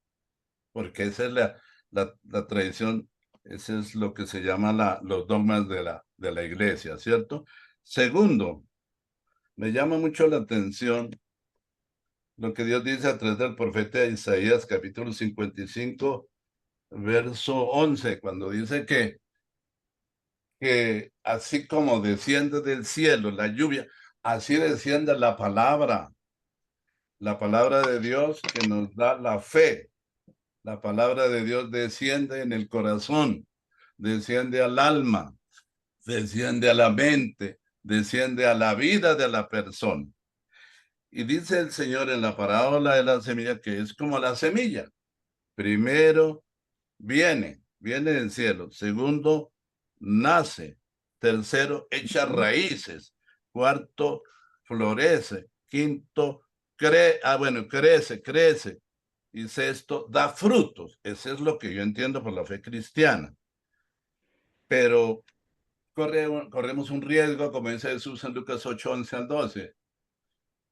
porque esa es la tradición, ese es lo que se llama los dogmas de la iglesia, ¿cierto? Segundo, me llama mucho la atención lo que Dios dice a través del profeta Isaías, capítulo 55, verso 11, cuando dice que así como desciende del cielo la lluvia, así desciende la palabra de Dios que nos da la fe. La palabra de Dios desciende en el corazón, desciende al alma, desciende a la mente, desciende a la vida de la persona. Y dice el Señor en la parábola de la semilla que es como la semilla. Primero viene del cielo. Segundo, nace. Tercero, echa raíces. Cuarto, florece. Quinto, crece. Y sexto, da frutos. Eso es lo que yo entiendo por la fe cristiana. Pero corremos un riesgo, como dice Jesús en Lucas 8, 11 al 12.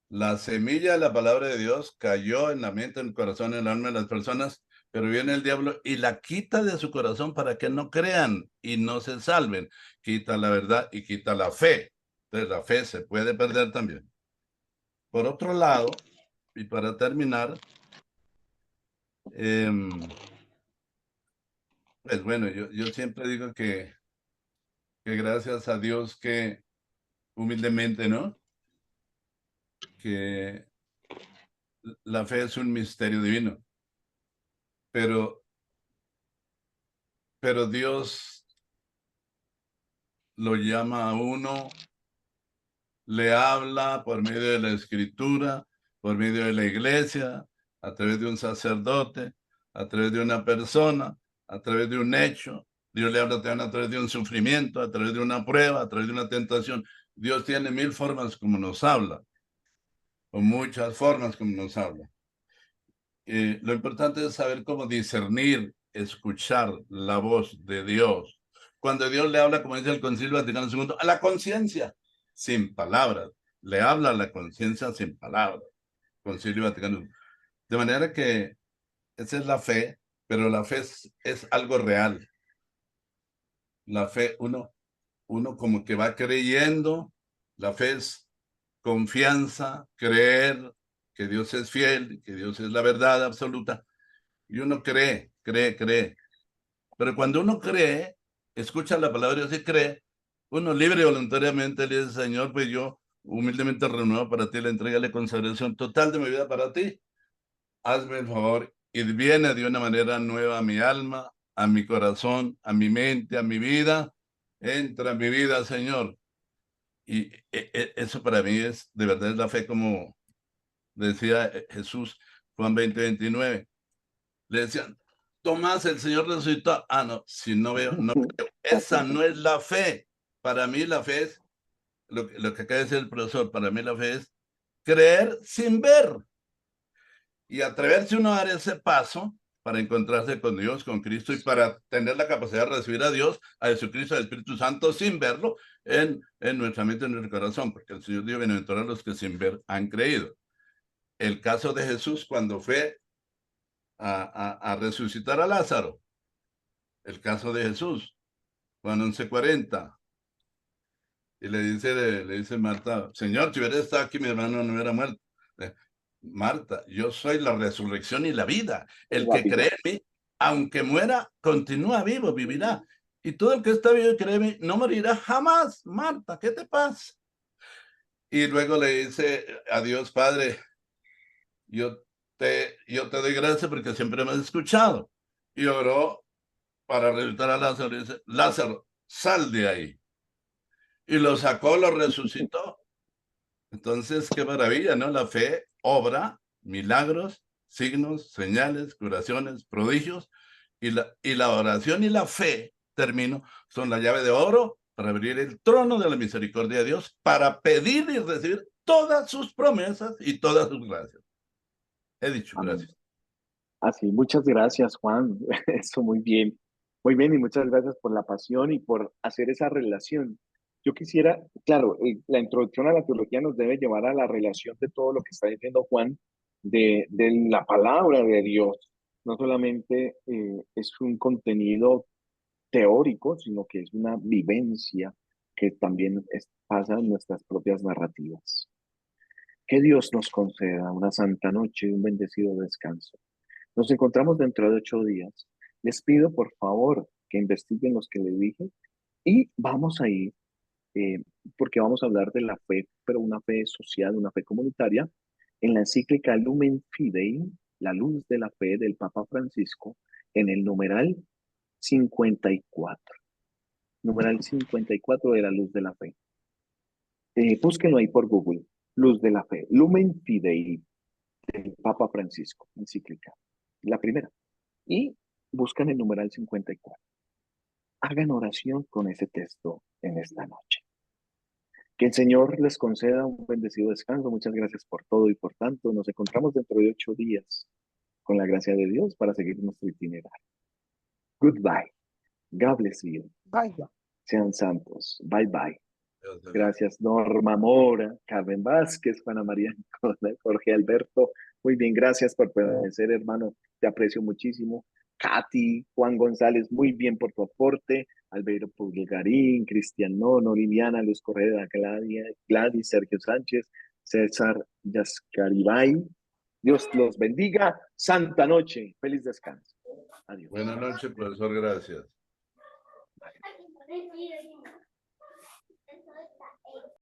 La semilla de la palabra de Dios cayó en la mente, en el corazón, en el alma de las personas, pero viene el diablo y la quita de su corazón para que no crean y no se salven. Quita la verdad y quita la fe. Entonces la fe se puede perder también. Por otro lado, y para terminar, pues bueno, yo siempre digo que gracias a Dios que humildemente, ¿no? Que la fe es un misterio divino. Pero Dios lo llama a uno, le habla por medio de la escritura, por medio de la iglesia, a través de un sacerdote, a través de una persona, a través de un hecho. Dios le habla también a través de un sufrimiento, a través de una prueba, a través de una tentación. Dios tiene mil formas como nos habla, o muchas formas como nos habla. Lo importante es saber cómo discernir, escuchar la voz de Dios. Cuando Dios le habla, como dice el Concilio Vaticano II, a la conciencia, sin palabras. Le habla a la conciencia sin palabras. Concilio Vaticano II. De manera que esa es la fe, pero la fe es algo real. La fe, uno como que va creyendo. La fe es confianza, creer que Dios es fiel, que Dios es la verdad absoluta. Y uno cree. Pero cuando uno cree, escucha la palabra de Dios y cree, uno libre y voluntariamente le dice, Señor, pues yo humildemente renuevo para ti la entrega y la consagración total de mi vida para ti. Hazme el favor y viene de una manera nueva a mi alma, a mi corazón, a mi mente, a mi vida. Entra en mi vida, Señor. Y eso para mí es, de verdad, es la fe, como decía Jesús, Juan 20, 29. Le decían, Tomás, el Señor resucitó. Ah, no, si no veo, no creo. Esa no es la fe. Para mí la fe es, lo que acaba de decir el profesor, para mí la fe es creer sin ver. Y atreverse uno a dar ese paso para encontrarse con Dios, con Cristo, y para tener la capacidad de recibir a Dios, a Jesucristo, al Espíritu Santo, sin verlo en nuestra mente, en nuestro corazón, porque el Señor dijo, bienaventurados los que sin ver han creído. El caso de Jesús cuando fue a resucitar a Lázaro. El caso de Jesús, Juan 11:40. Y le dice Marta, Señor, si hubiera estado aquí, mi hermano no hubiera muerto. Marta, yo soy la resurrección y la vida. El que cree en mí, aunque muera, continúa vivo, vivirá. Y todo el que está vivo y cree en mí, no morirá jamás. Marta, ¿qué te pasa? Y luego le dice a Dios, Padre, yo te doy gracias porque siempre me has escuchado. Y oró para resucitar a Lázaro y dice, Lázaro, sal de ahí. Y lo sacó, lo resucitó. Entonces, qué maravilla, ¿no? La fe obra milagros, signos, señales, curaciones, prodigios. Y la oración y la fe, termino, son la llave de oro para abrir el trono de la misericordia de Dios, para pedir y recibir todas sus promesas y todas sus gracias. He dicho, gracias. Así, muchas gracias, Juan. Eso muy bien. Muy bien, y muchas gracias por la pasión y por hacer esa relación Yo quisiera, claro, la introducción a la teología nos debe llevar a la relación de todo lo que está diciendo Juan de la palabra de Dios. No solamente es un contenido teórico, sino que es una vivencia que también pasa en nuestras propias narrativas. Que Dios nos conceda una santa noche y un bendecido descanso. Nos encontramos dentro de 8 días. Les pido, por favor, que investiguen los que les dije y vamos a ir, porque vamos a hablar de la fe, pero una fe social, una fe comunitaria, en la encíclica Lumen Fidei, la luz de la fe del Papa Francisco, en el numeral 54. Numeral 54 de la luz de la fe. Búsquenlo ahí por Google. Luz de la fe. Lumen Fidei del Papa Francisco, encíclica. La primera. Y buscan el numeral 54. Hagan oración con ese texto en esta noche. Que el Señor les conceda un bendecido descanso. Muchas gracias por todo y por tanto. Nos encontramos dentro de 8 días con la gracia de Dios para seguir nuestro itinerario. Goodbye. God bless you. Bye. Sean santos. Bye bye. Dios te bendiga. Gracias, Norma Mora, Carmen Vázquez, Juana María Nicola, Jorge Alberto. Muy bien, gracias por permanecer, hermano. Te aprecio muchísimo. Katy, Juan González, muy bien por tu aporte. Albeiro Pulgarín, Cristian Nono, Liliana, Luz Correa, Gladys, Sergio Sánchez, César Yascaribay. Dios los bendiga. Santa noche. Feliz descanso. Adiós. Buenas noches, profesor. Gracias.